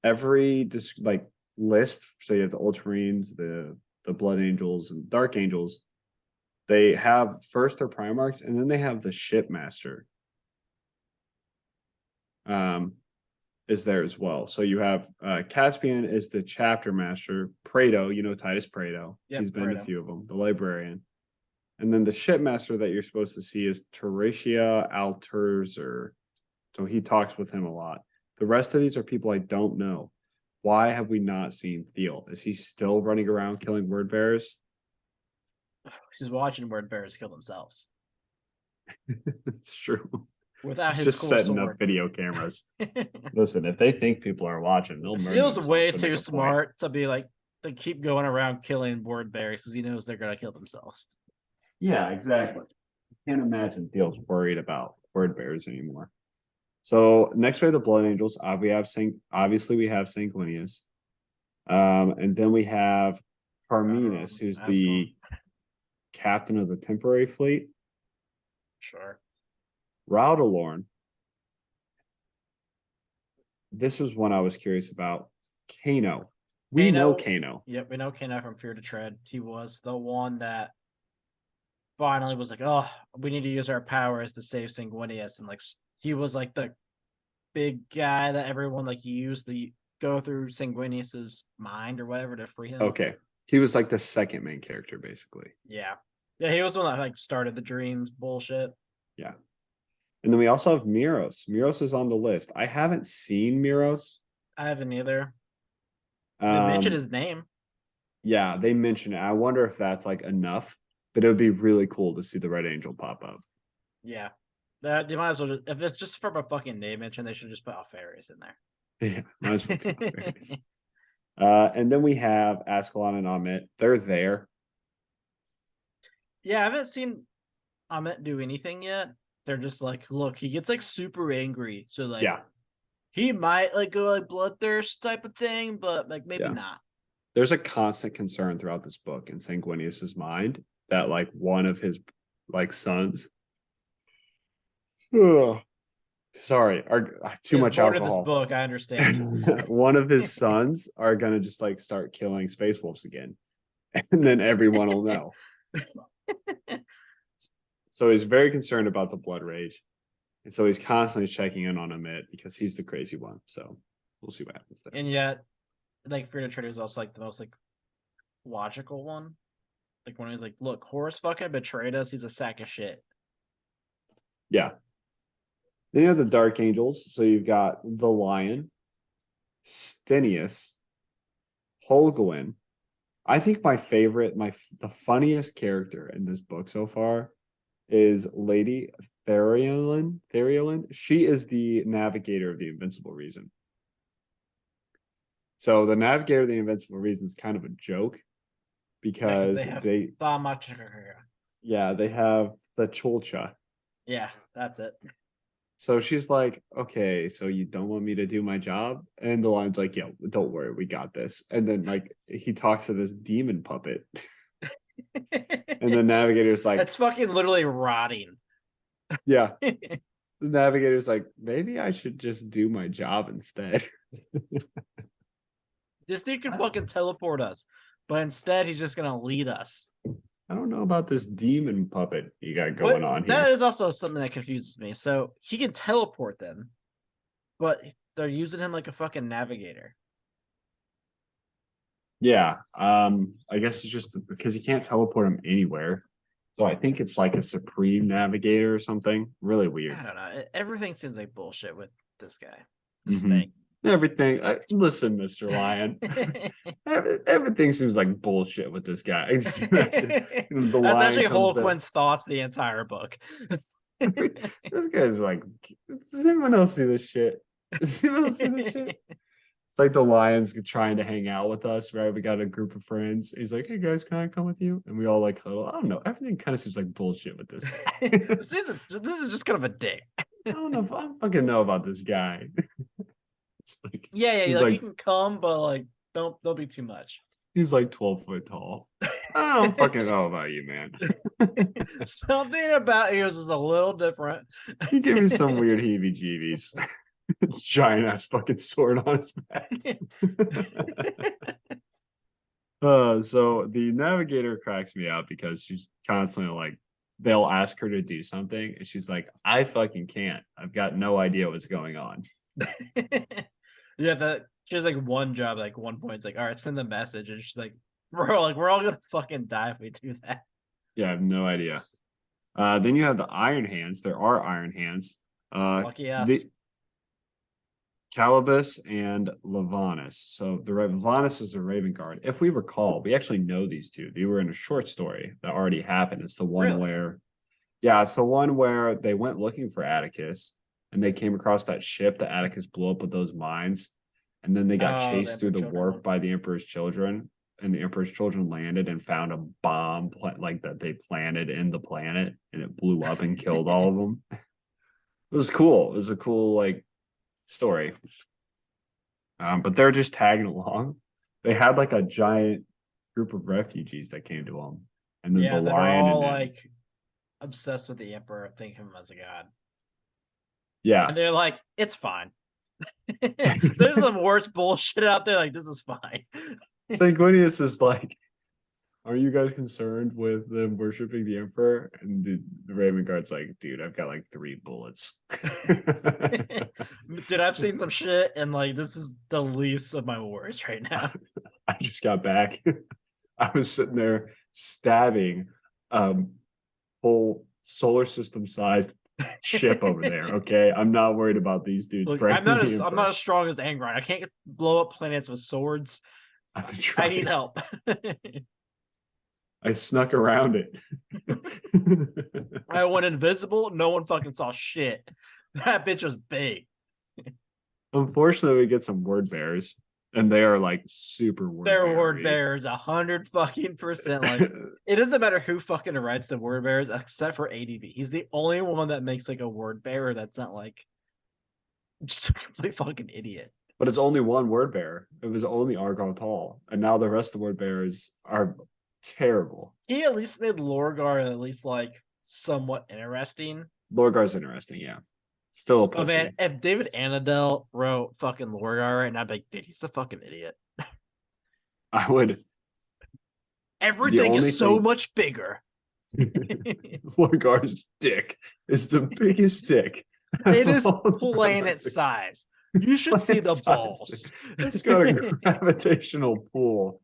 Speaker 2: every like list. So you have the Ultramarines, the Blood Angels, and Dark Angels. They have first their Primarchs, and then they have the Shipmaster. Is there as well. So you have Caspian is the chapter master, Prado, you know Titus Prado.
Speaker 1: Yep,
Speaker 2: He's been to a
Speaker 1: Prado.
Speaker 2: few of them, the librarian. And then the shipmaster that you're supposed to see is Teresia Alterzer. So he talks with him a lot. The rest of these are people I don't know. Why have we not seen Thiel? Is he still running around killing word bearers?
Speaker 1: She's watching word bearers kill themselves
Speaker 2: It's true.
Speaker 1: without
Speaker 2: He's
Speaker 1: his
Speaker 2: just
Speaker 1: cool
Speaker 2: setting up
Speaker 1: sword.
Speaker 2: video cameras. Listen, if they think people are watching, they'll murder
Speaker 1: Feels
Speaker 2: themselves
Speaker 1: way
Speaker 2: to make
Speaker 1: too
Speaker 2: a point.
Speaker 1: smart to be like to keep going around killing word bearers because he knows they're gonna kill themselves.
Speaker 2: Yeah, exactly. Can't imagine Thiel's worried about word bearers anymore. So next we have the Blood Angels. Obviously we have Sanguinius. And then we have Parmenas, who's
Speaker 1: That's cool.
Speaker 2: the captain of the temporary fleet.
Speaker 1: Sure.
Speaker 2: Raudalorn. This is one I was curious about. Kano. We know Kano.
Speaker 1: Yep, we know Kano from Fear to Tread. He was the one that finally was like, "Oh, we need to use our powers to save Sanguinius," and like he was like the big guy that everyone like used to go through Sanguinius's mind or whatever to free him.
Speaker 2: Okay. He was like the second main character, basically.
Speaker 1: Yeah, yeah, he was the one that like started the dreams bullshit.
Speaker 2: Yeah. And then we also have Miros. Miros is on the list. I haven't seen Miros.
Speaker 1: I haven't either. They mentioned his name.
Speaker 2: Yeah, they mention it. I wonder if that's like enough, but it would be really cool to see the Red Angel pop up.
Speaker 1: Yeah, that you might as well just, if it's just from a fucking name mention, they should just put Alpharius in there.
Speaker 2: Yeah, might as well put Alpharius. And then we have Ascalon and Amit. They're there.
Speaker 1: Yeah, I haven't seen Amit do anything yet. They're just like, look, he gets like super angry, so like,
Speaker 2: Yeah,
Speaker 1: he might like go like bloodthirst type of thing, but like maybe not.
Speaker 2: There's a constant concern throughout this book in Sanguinius's mind that like one of his like sons. Ugh. Sorry, too
Speaker 1: He's
Speaker 2: much
Speaker 1: bored of this
Speaker 2: alcohol.
Speaker 1: book. I understand.
Speaker 2: One of his sons are gonna just like start killing space wolves again, and then everyone will know. So he's very concerned about the blood rage, and so he's constantly checking in on Amit because he's the crazy one. So we'll see what happens there.
Speaker 1: And yet, like Freedom Trader is also like the most like logical one. Like when he's like, "Look, Horus fucking betrayed us. He's a sack of shit."
Speaker 2: Yeah. Then you have the Dark Angels. So you've got the Lion, Stinius, Holguin. I think my favorite, the funniest character in this book so far is Lady Theriolin. She is the navigator of the Invincible Reason. So the navigator of the Invincible Reason is kind of a joke because they have the Cholcha.
Speaker 1: Yeah, that's it.
Speaker 2: So she's like, okay, so you don't want me to do my job? And the Lion's like, yeah, don't worry, we got this. And then like he talks to this demon puppet. And the navigator's like,
Speaker 1: it's fucking literally rotting.
Speaker 2: Yeah. The navigator's like, maybe I should just do my job instead.
Speaker 1: This dude can fucking teleport us, but instead he's just gonna lead us.
Speaker 2: I don't know about this demon puppet you got going on here.
Speaker 1: That is also something that confuses me. So he can teleport them, but they're using him like a fucking navigator.
Speaker 2: Yeah. I guess it's just because you can't teleport him anywhere. So I think it's like a supreme navigator or something. Really weird.
Speaker 1: I don't know. Everything seems like bullshit with this guy.
Speaker 2: This thing. Everything. Listen, Mr. Lion. Everything seems like bullshit with this guy.
Speaker 1: That's actually Holquin's thoughts the entire book.
Speaker 2: This guy's like, does anyone else see this shit? Does anyone else see this shit? It's like the Lion's trying to hang out with us, right? We got a group of friends. He's like, hey guys, can I come with you? And we all like huddle. I don't know. Everything kind of seems like bullshit with this guy.
Speaker 1: This is just kind of a dick.
Speaker 2: I don't know if I fucking know about this guy. It's like,
Speaker 1: yeah, like you can come, but like don't be too much.
Speaker 2: He's like 12 foot tall. I don't fucking know about you, man.
Speaker 1: Something about yours is a little different.
Speaker 2: He gave me some weird heebie-jeebies. Giant ass fucking sword on his back. So the navigator cracks me out because she's constantly like, they'll ask her to do something, and she's like, I fucking can't. I've got no idea what's going on.
Speaker 1: Yeah, she has like one job, like one point, it's like, all right, send the message, and she's like, bro, like we're all gonna fucking die if we do that.
Speaker 2: Yeah, I have no idea. Then you have the Iron Hands. There are Iron Hands.
Speaker 1: Lucky us.
Speaker 2: Calibus and Levanus. So the Levanus is a Raven Guard. If we recall, we actually know these two. They were in a short story that already happened. It's the one where, it's the one where they went looking for Atticus, and they came across that ship that Atticus blew up with those mines, and then they got chased through the warp by the Emperor's children, and the Emperor's children landed and found a bomb like that they planted in the planet, and it blew up and killed all of them. It was cool. It was a cool like story. But they're just tagging along. They had like a giant group of refugees that came to them, and then the Lion
Speaker 1: all like obsessed with the Emperor, think of him as a god.
Speaker 2: Yeah.
Speaker 1: And they're like, it's fine. There's some worse bullshit out there. Like, this is fine.
Speaker 2: Sanguinius is like, are you guys concerned with them worshiping the Emperor? And the Raven Guard's like, dude, I've got like 3 bullets.
Speaker 1: Dude, I've seen some shit, and like, this is the least of my worries right now.
Speaker 2: I just got back. I was sitting there stabbing whole solar system sized ship over there. Okay, I'm not worried about these dudes.
Speaker 1: Look, I'm not as strong as Angron. I can't blow up planets with swords. I need help.
Speaker 2: I snuck around it.
Speaker 1: I went invisible. No one fucking saw shit. That bitch was big.
Speaker 2: Unfortunately, we get some word bearers, and they are like super word.
Speaker 1: They're word bearers 100% Like, it doesn't matter who fucking writes the word bearers except for ADV. He's the only one that makes like a word bearer that's not like just a complete fucking idiot.
Speaker 2: But it's only one word bearer. It was only Argal Tall, and now the rest of the word bearers are terrible.
Speaker 1: He at least made Lorgar at least like somewhat interesting.
Speaker 2: Lorgar's interesting, yeah. Still a
Speaker 1: Oh
Speaker 2: pussy.
Speaker 1: man, if David Annadale wrote fucking Lorgar right now, I'd be like, dude, he's a fucking idiot.
Speaker 2: I would. The
Speaker 1: Everything
Speaker 2: only
Speaker 1: is so
Speaker 2: thing
Speaker 1: much bigger.
Speaker 2: Lorgar's dick is the biggest dick.
Speaker 1: It is planet size. You should see the balls.
Speaker 2: It's got a gravitational pull.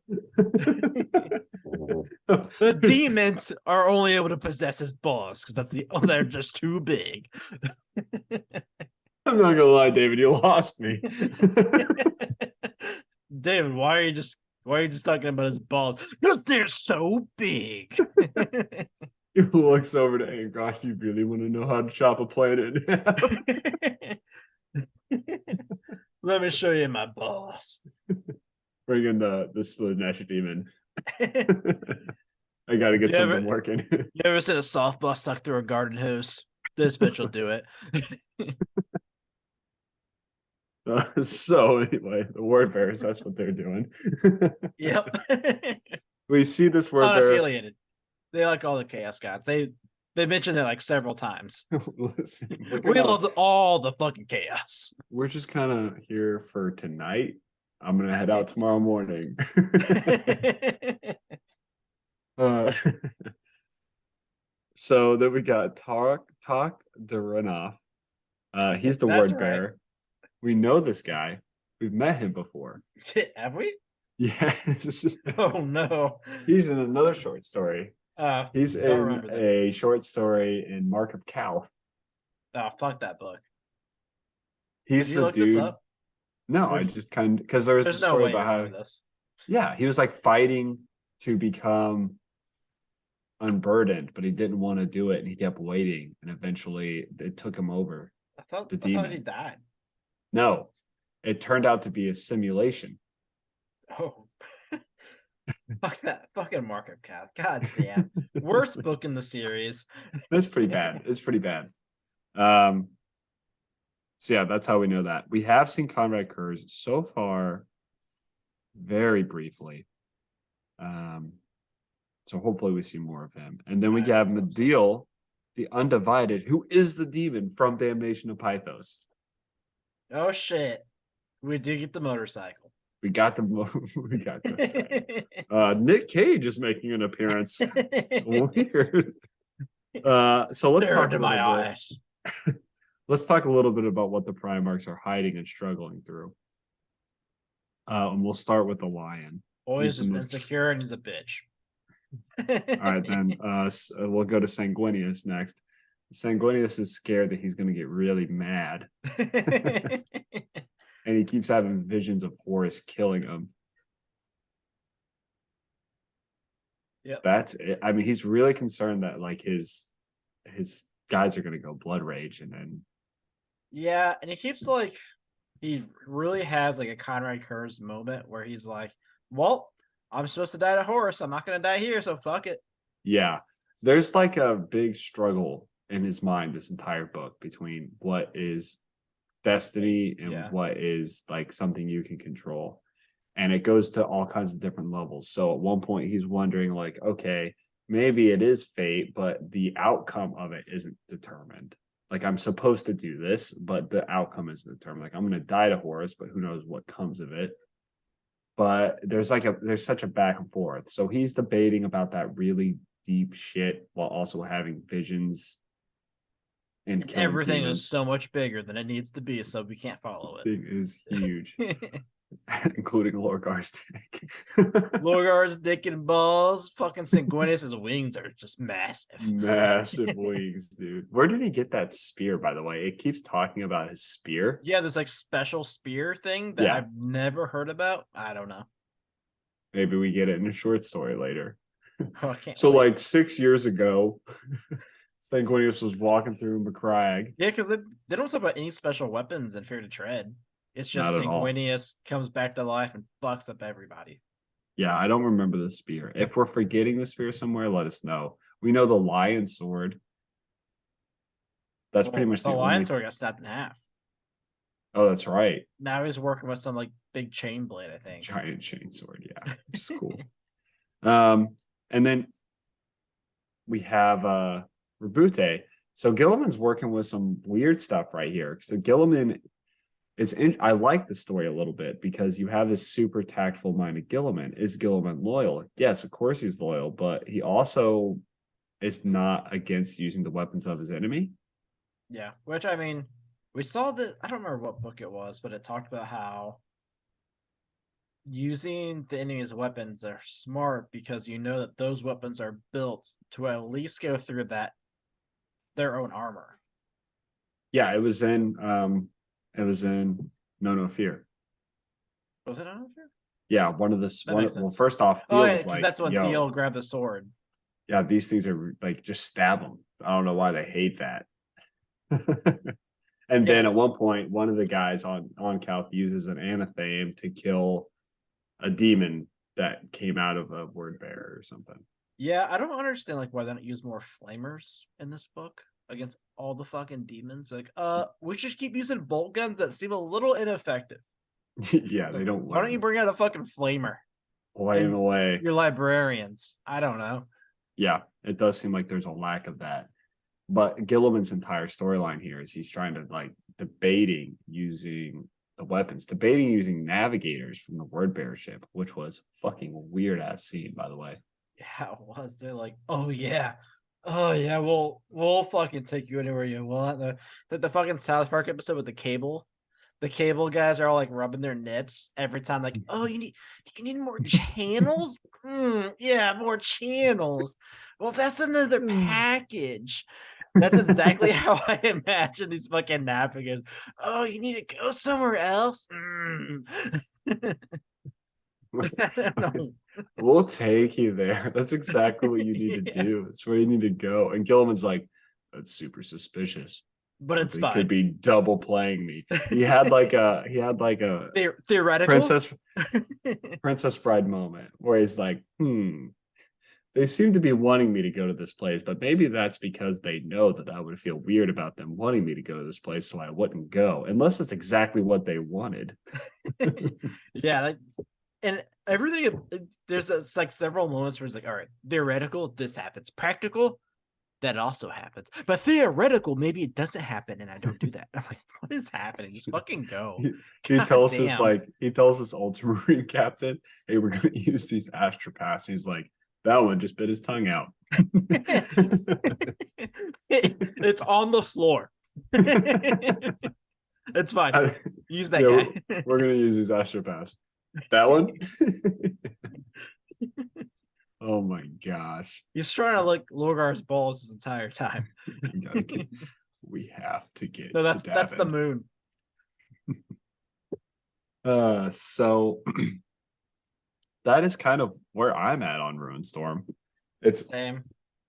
Speaker 1: The demons are only able to possess his balls because they're just too big.
Speaker 2: I'm not gonna lie, David, you lost me.
Speaker 1: David, why are you just talking about his balls? Because they're so big.
Speaker 2: He looks over to Angron. You really want to know how to chop a planet in half?
Speaker 1: Let me show you my balls.
Speaker 2: Bring in the Slanesh demon. I gotta get something working.
Speaker 1: You ever seen a softball suck through a garden hose? This bitch will do it.
Speaker 2: So anyway, the word bearers, that's what they're doing.
Speaker 1: Yep.
Speaker 2: We see this word bearer.
Speaker 1: Unaffiliated. They like all the chaos gods. They mentioned it like several times.
Speaker 2: Listen,
Speaker 1: We love all the fucking chaos.
Speaker 2: We're just kind of here for tonight. I'm gonna head out tomorrow morning. So then we got Tak Duranov. He's the
Speaker 1: That's
Speaker 2: word bearer. We know this guy. We've met him before.
Speaker 1: Have we?
Speaker 2: Yes.
Speaker 1: Oh no.
Speaker 2: He's in another short story. He's in a short story in Mark of Cow.
Speaker 1: Oh, fuck that book.
Speaker 2: He's the dude. This up? No, I just kind of because there's a story about how this. Yeah, he was like fighting to become unburdened, but he didn't want to do it, and he kept waiting, and eventually it took him over.
Speaker 1: I thought he died.
Speaker 2: No, it turned out to be a simulation.
Speaker 1: Oh, fuck that fucking Mark of Cow. God damn, worst book in the series.
Speaker 2: That's pretty bad. It's pretty bad. So yeah, that's how we know that. We have seen Conrad Kurz so far, very briefly. So hopefully we see more of him. And then we have Medeal, the Undivided, who is the demon from Damnation of Pythos.
Speaker 1: Oh shit. We did get the motorcycle.
Speaker 2: We got the Nick Cage is making an appearance. Weird. So let's talk to my eyes. Let's talk a little bit about what the Primarchs are hiding and struggling through. And we'll start with the Lion.
Speaker 1: Always just insecure and he's a bitch.
Speaker 2: All right, then we'll go to Sanguinius next. Sanguinius is scared that he's going to get really mad. And he keeps having visions of Horus killing him.
Speaker 1: Yeah,
Speaker 2: that's it. I mean, he's really concerned that like his guys are going to go blood rage, and then
Speaker 1: yeah, and he keeps like he really has like a Conrad Kurz moment where he's like, well, I'm supposed to die to Horus. I'm not going to die here, so fuck it.
Speaker 2: Yeah. There's like a big struggle in his mind this entire book between what is destiny and what is like something you can control. And it goes to all kinds of different levels. So at one point he's wondering like, okay, maybe it is fate, but the outcome of it isn't determined. Like I'm supposed to do this, but the outcome isn't determined. Like I'm going to die to Horus, but who knows what comes of it. But there's such a back and forth. So he's debating about that really deep shit while also having visions.
Speaker 1: And everything is so much bigger than it needs to be, so we can't follow it.
Speaker 2: Thing is huge. Including Lorgar's dick.
Speaker 1: Lorgar's dick and balls. Fucking Sanguinius' wings are just massive.
Speaker 2: Massive wings, dude. Where did he get that spear, by the way? It keeps talking about his spear.
Speaker 1: Yeah, there's like special spear thing that I've never heard about. I don't know. Maybe
Speaker 2: we get it in a short story later.
Speaker 1: Oh,
Speaker 2: so wait. Like 6 years ago, Sanguinius was walking through Macragge.
Speaker 1: Yeah, because they don't talk about any special weapons in Fear to Tread. It's just Sanguinius comes back to life and fucks up everybody.
Speaker 2: Yeah, I don't remember the spear. If we're forgetting the spear somewhere, let us know. We know the lion sword. That's pretty much
Speaker 1: the lion sword got snapped in half.
Speaker 2: Oh, that's right.
Speaker 1: Now he's working with some like big chain blade, I think.
Speaker 2: Giant chain sword, yeah. Which is cool. And then we have Rabute. So Gilliman's working with some weird stuff right here. So Gilliman I like the story a little bit because you have this super tactful minded Gilliman. Is Gilliman loyal? Yes, of course he's loyal, but he also is not against using the weapons of his enemy.
Speaker 1: Yeah, which I mean, we saw that. I don't remember what book it was, but it talked about how using the enemy's weapons are smart because you know that those weapons are built to at least go through that their own armor.
Speaker 2: Yeah, it was in No Fear.
Speaker 1: Was it on here?
Speaker 2: Yeah, well, first off,
Speaker 1: Oh
Speaker 2: Theo
Speaker 1: yeah,
Speaker 2: was
Speaker 1: because
Speaker 2: like,
Speaker 1: that's when
Speaker 2: yo,
Speaker 1: Theo grabbed the sword.
Speaker 2: yeah, these things are like just stab them. I don't know why they hate that. And
Speaker 1: Yeah.
Speaker 2: then at one point, one of the guys on Calth uses an anatheme to kill a demon that came out of a word bearer or something.
Speaker 1: Yeah, I don't understand like why they don't use more flamers in this book against all the fucking demons. Like, we should keep using bolt guns that seem a little ineffective.
Speaker 2: Yeah, they don't
Speaker 1: Why don't you
Speaker 2: learn.
Speaker 1: bring out a fucking flamer
Speaker 2: Blame
Speaker 1: and
Speaker 2: away.
Speaker 1: your librarians? I don't know.
Speaker 2: Yeah, it does seem like there's a lack of that. But Gilliman's entire storyline here is he's trying to like debating using the weapons, debating using navigators from the word bearer ship, which was fucking weird ass scene, by the way.
Speaker 1: Yeah, it was. They're like, oh yeah, we'll fucking take you anywhere you want. The fucking South Park episode with the cable. The cable guys are all like rubbing their nips every time, like, oh, you need more channels? Yeah, more channels. Well, that's another package. That's exactly how I imagine these fucking navigators. Oh, you need to go somewhere else? I don't know.
Speaker 2: We'll take you there. That's exactly what you need to
Speaker 1: Yeah,
Speaker 2: do. It's where you need to go. And Gilliman's like, that's super suspicious.
Speaker 1: but it's
Speaker 2: They could
Speaker 1: fine.
Speaker 2: be double playing me. He had like a
Speaker 1: Theoretical.
Speaker 2: princess bride moment where he's like, they seem to be wanting me to go to this place, but maybe that's because they know that I would feel weird about them wanting me to go to this place, so I wouldn't go, unless it's exactly what they wanted.
Speaker 1: Yeah, like, and everything. There's like several moments where it's like, all right, theoretical, this happens. Practical, that also happens. But theoretical, maybe it doesn't happen, and I don't do that. I'm like, what is happening? Just fucking go.
Speaker 2: He
Speaker 1: God
Speaker 2: tells
Speaker 1: damn.
Speaker 2: he tells his ultramarine captain, "Hey, we're gonna use these astropaths." He's like, "That one just bit his tongue out."
Speaker 1: It's on the floor. It's fine. Use that
Speaker 2: Yeah,
Speaker 1: guy.
Speaker 2: we're gonna use these astropaths. That one. Oh my gosh.
Speaker 1: He's trying to lick Lorgar's balls this entire time.
Speaker 2: We have to get
Speaker 1: No,
Speaker 2: to
Speaker 1: that's the
Speaker 2: Davin.
Speaker 1: moon.
Speaker 2: So that is kind of where I'm at on Ruinstorm. It's
Speaker 1: Same.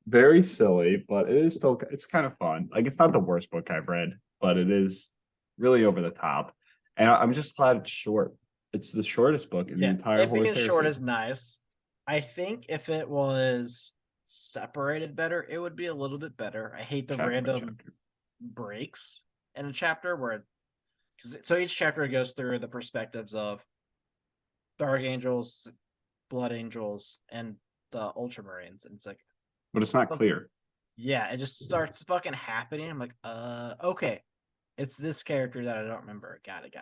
Speaker 2: very silly, but it's kind of fun. Like it's not the worst book I've read, but it is really over the top. And I'm just glad it's short. It's the shortest book in the
Speaker 1: Yeah,
Speaker 2: entire
Speaker 1: it being
Speaker 2: Horsehair
Speaker 1: short is
Speaker 2: series.
Speaker 1: nice. I think if it was separated better, it would be a little bit better. I hate the
Speaker 2: Chapter by
Speaker 1: random
Speaker 2: chapter.
Speaker 1: breaks in a chapter where, so each chapter goes through the perspectives of Dark Angels, Blood Angels, and the Ultramarines, and it's like,
Speaker 2: But it's not clear.
Speaker 1: yeah, it just starts fucking happening. I'm like, okay, it's this character that I don't remember. Got it.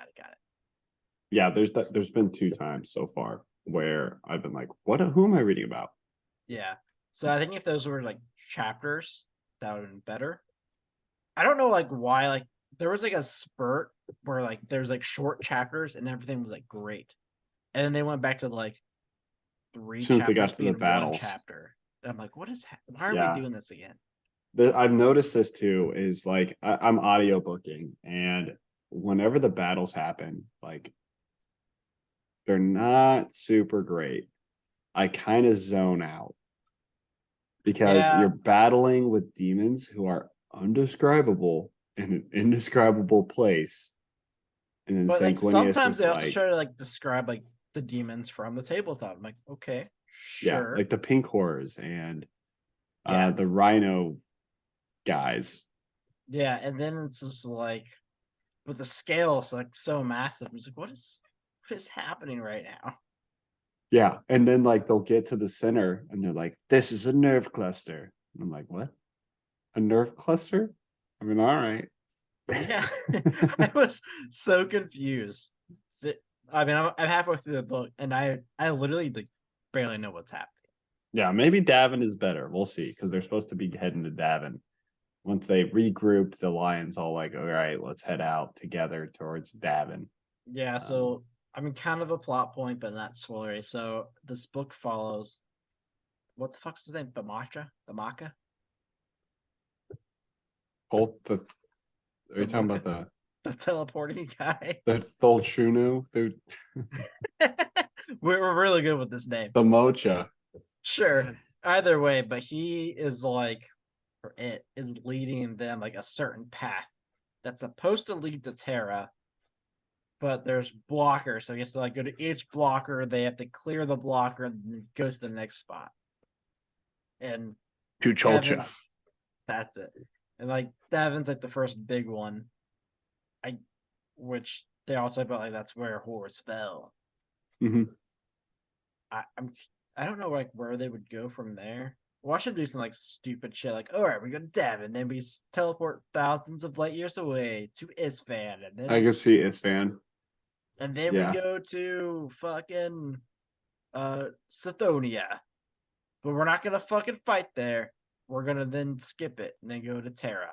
Speaker 2: Yeah, there's been 2 times so far where I've been like, who am I reading about?
Speaker 1: Yeah. So I think if those were like chapters, that would have been better. I don't know like why, like there was like a spurt where like there's like short chapters and everything was like great. And then they went back to like three
Speaker 2: As soon as they got
Speaker 1: chapters
Speaker 2: to the
Speaker 1: being one
Speaker 2: battles.
Speaker 1: chapter. And I'm like, why are we
Speaker 2: Yeah.
Speaker 1: doing this again?
Speaker 2: I've noticed this too, is like I'm audio booking, and whenever the battles happen, like they're not super great. I kind of zone out because
Speaker 1: Yeah.
Speaker 2: you're battling with demons who are undescribable in an indescribable place. And then
Speaker 1: But like
Speaker 2: Sanguinius
Speaker 1: sometimes
Speaker 2: is
Speaker 1: they also
Speaker 2: like,
Speaker 1: try to like describe like the demons from the tabletop. I'm like, okay,
Speaker 2: yeah,
Speaker 1: sure.
Speaker 2: like the pink horrors and
Speaker 1: Yeah.
Speaker 2: the rhino guys.
Speaker 1: Yeah. And then it's just like, but the scale's like so massive. It's like, what is happening right now?
Speaker 2: Yeah. And then like they'll get to the center and they're like, this is a nerve cluster. And I'm like, what? A nerf cluster? I mean, all right.
Speaker 1: Yeah, I was so confused. I mean, I'm halfway through the book, and I literally like barely know what's happening.
Speaker 2: Yeah, maybe Davin is better. We'll see, because they're supposed to be heading to Davin. Once they regroup, the Lions all like, all right, let's head out together towards Davin.
Speaker 1: Yeah, so I mean, kind of a plot point, but not spoilery. So this book follows what the fuck's his name? The Maka?
Speaker 2: Bolt the. Are you
Speaker 1: The
Speaker 2: talking
Speaker 1: book,
Speaker 2: about
Speaker 1: the teleporting guy.
Speaker 2: the Tholshunu,
Speaker 1: We're really good with this name.
Speaker 2: the Mocha?
Speaker 1: Sure. Either way, but he is like, or it is leading them like a certain path that's supposed to lead to Terra, but there's blockers. So he has to like go to each blocker. They have to clear the blocker and then go to the next spot. And Gavin, that's it. And like Davin's like the first big one. Which they all talk about like that's where Horus fell.
Speaker 2: Mm-hmm.
Speaker 1: I don't know like where they would go from there. Watch them do some like stupid shit like, all right, we go to Davin, then we teleport thousands of light years away to Isfan, and then
Speaker 2: I can see Isfan.
Speaker 1: and then we go to fucking Sithonia. But we're not gonna fucking fight there. We're gonna then skip it and then go to Terra.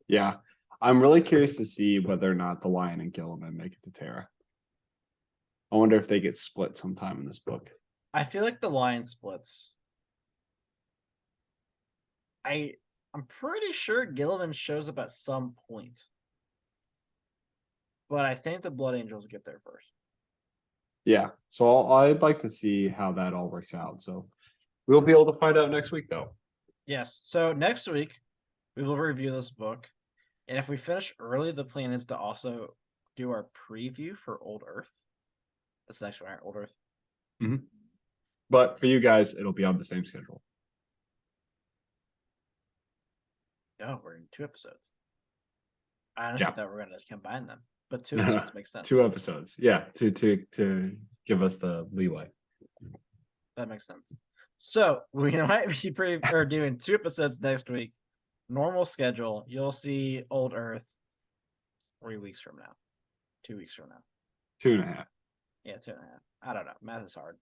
Speaker 2: Yeah. I'm really curious to see whether or not the Lion and Gilliman make it to Terra. I wonder if they get split sometime in this book.
Speaker 1: I feel like the Lion splits. I'm pretty sure Gilliman shows up at some point. But I think the Blood Angels get there first.
Speaker 2: Yeah. So I'd like to see how that all works out. So we'll be able to find out next week, though.
Speaker 1: Yes. So next week, we will review this book. And if we finish early, the plan is to also do our preview for Old Earth. That's the next one, right? Old Earth.
Speaker 2: Mm-hmm. But for you guys, it'll be on the same schedule.
Speaker 1: No, we're in 2 episodes. I honestly thought we were going to combine them, but 2 episodes makes sense.
Speaker 2: 2 episodes, yeah, to give us the leeway.
Speaker 1: That makes sense. So we might be doing 2 episodes next week. Normal schedule. You'll see Old Earth 3 weeks from now, 2 weeks from now,
Speaker 2: 2.5.
Speaker 1: Yeah, 2.5. I don't know. Math is hard.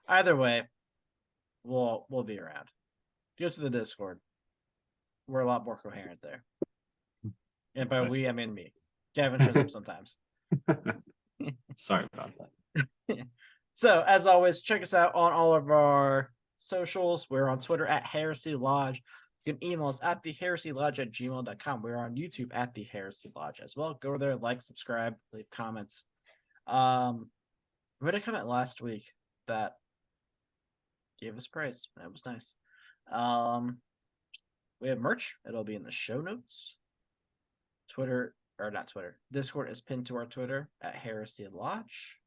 Speaker 1: Either way, we'll be around. Go to the Discord. We're a lot more coherent there. And by we, I mean me. Gavin shows up sometimes.
Speaker 2: Sorry about that.
Speaker 1: So, as always, check us out on all of our socials. We're on Twitter at Heresy Lodge. You can email us at theheresiLodge@gmail.com. We're on YouTube at The Heresy Lodge as well. Go there, like, subscribe, leave comments. We had a comment last week that gave us praise. That was nice. We have merch. It'll be in the show notes. Discord is pinned to our Twitter at Heresy Lodge.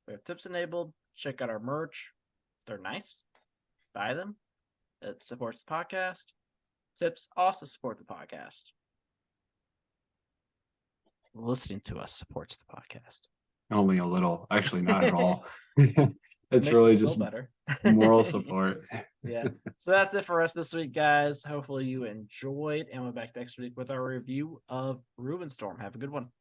Speaker 1: We have tips enabled. Check out our merch. They're nice. Buy them. It supports the podcast. Tips also support the podcast. Listening to us supports the podcast.
Speaker 2: Only a little. Actually, not at all. It's
Speaker 1: Makes
Speaker 2: really
Speaker 1: us feel
Speaker 2: just
Speaker 1: better.
Speaker 2: moral support.
Speaker 1: Yeah. So that's it for us this week, guys. Hopefully you enjoyed, and we're back next week with our review of Ruinstorm. Have a good one.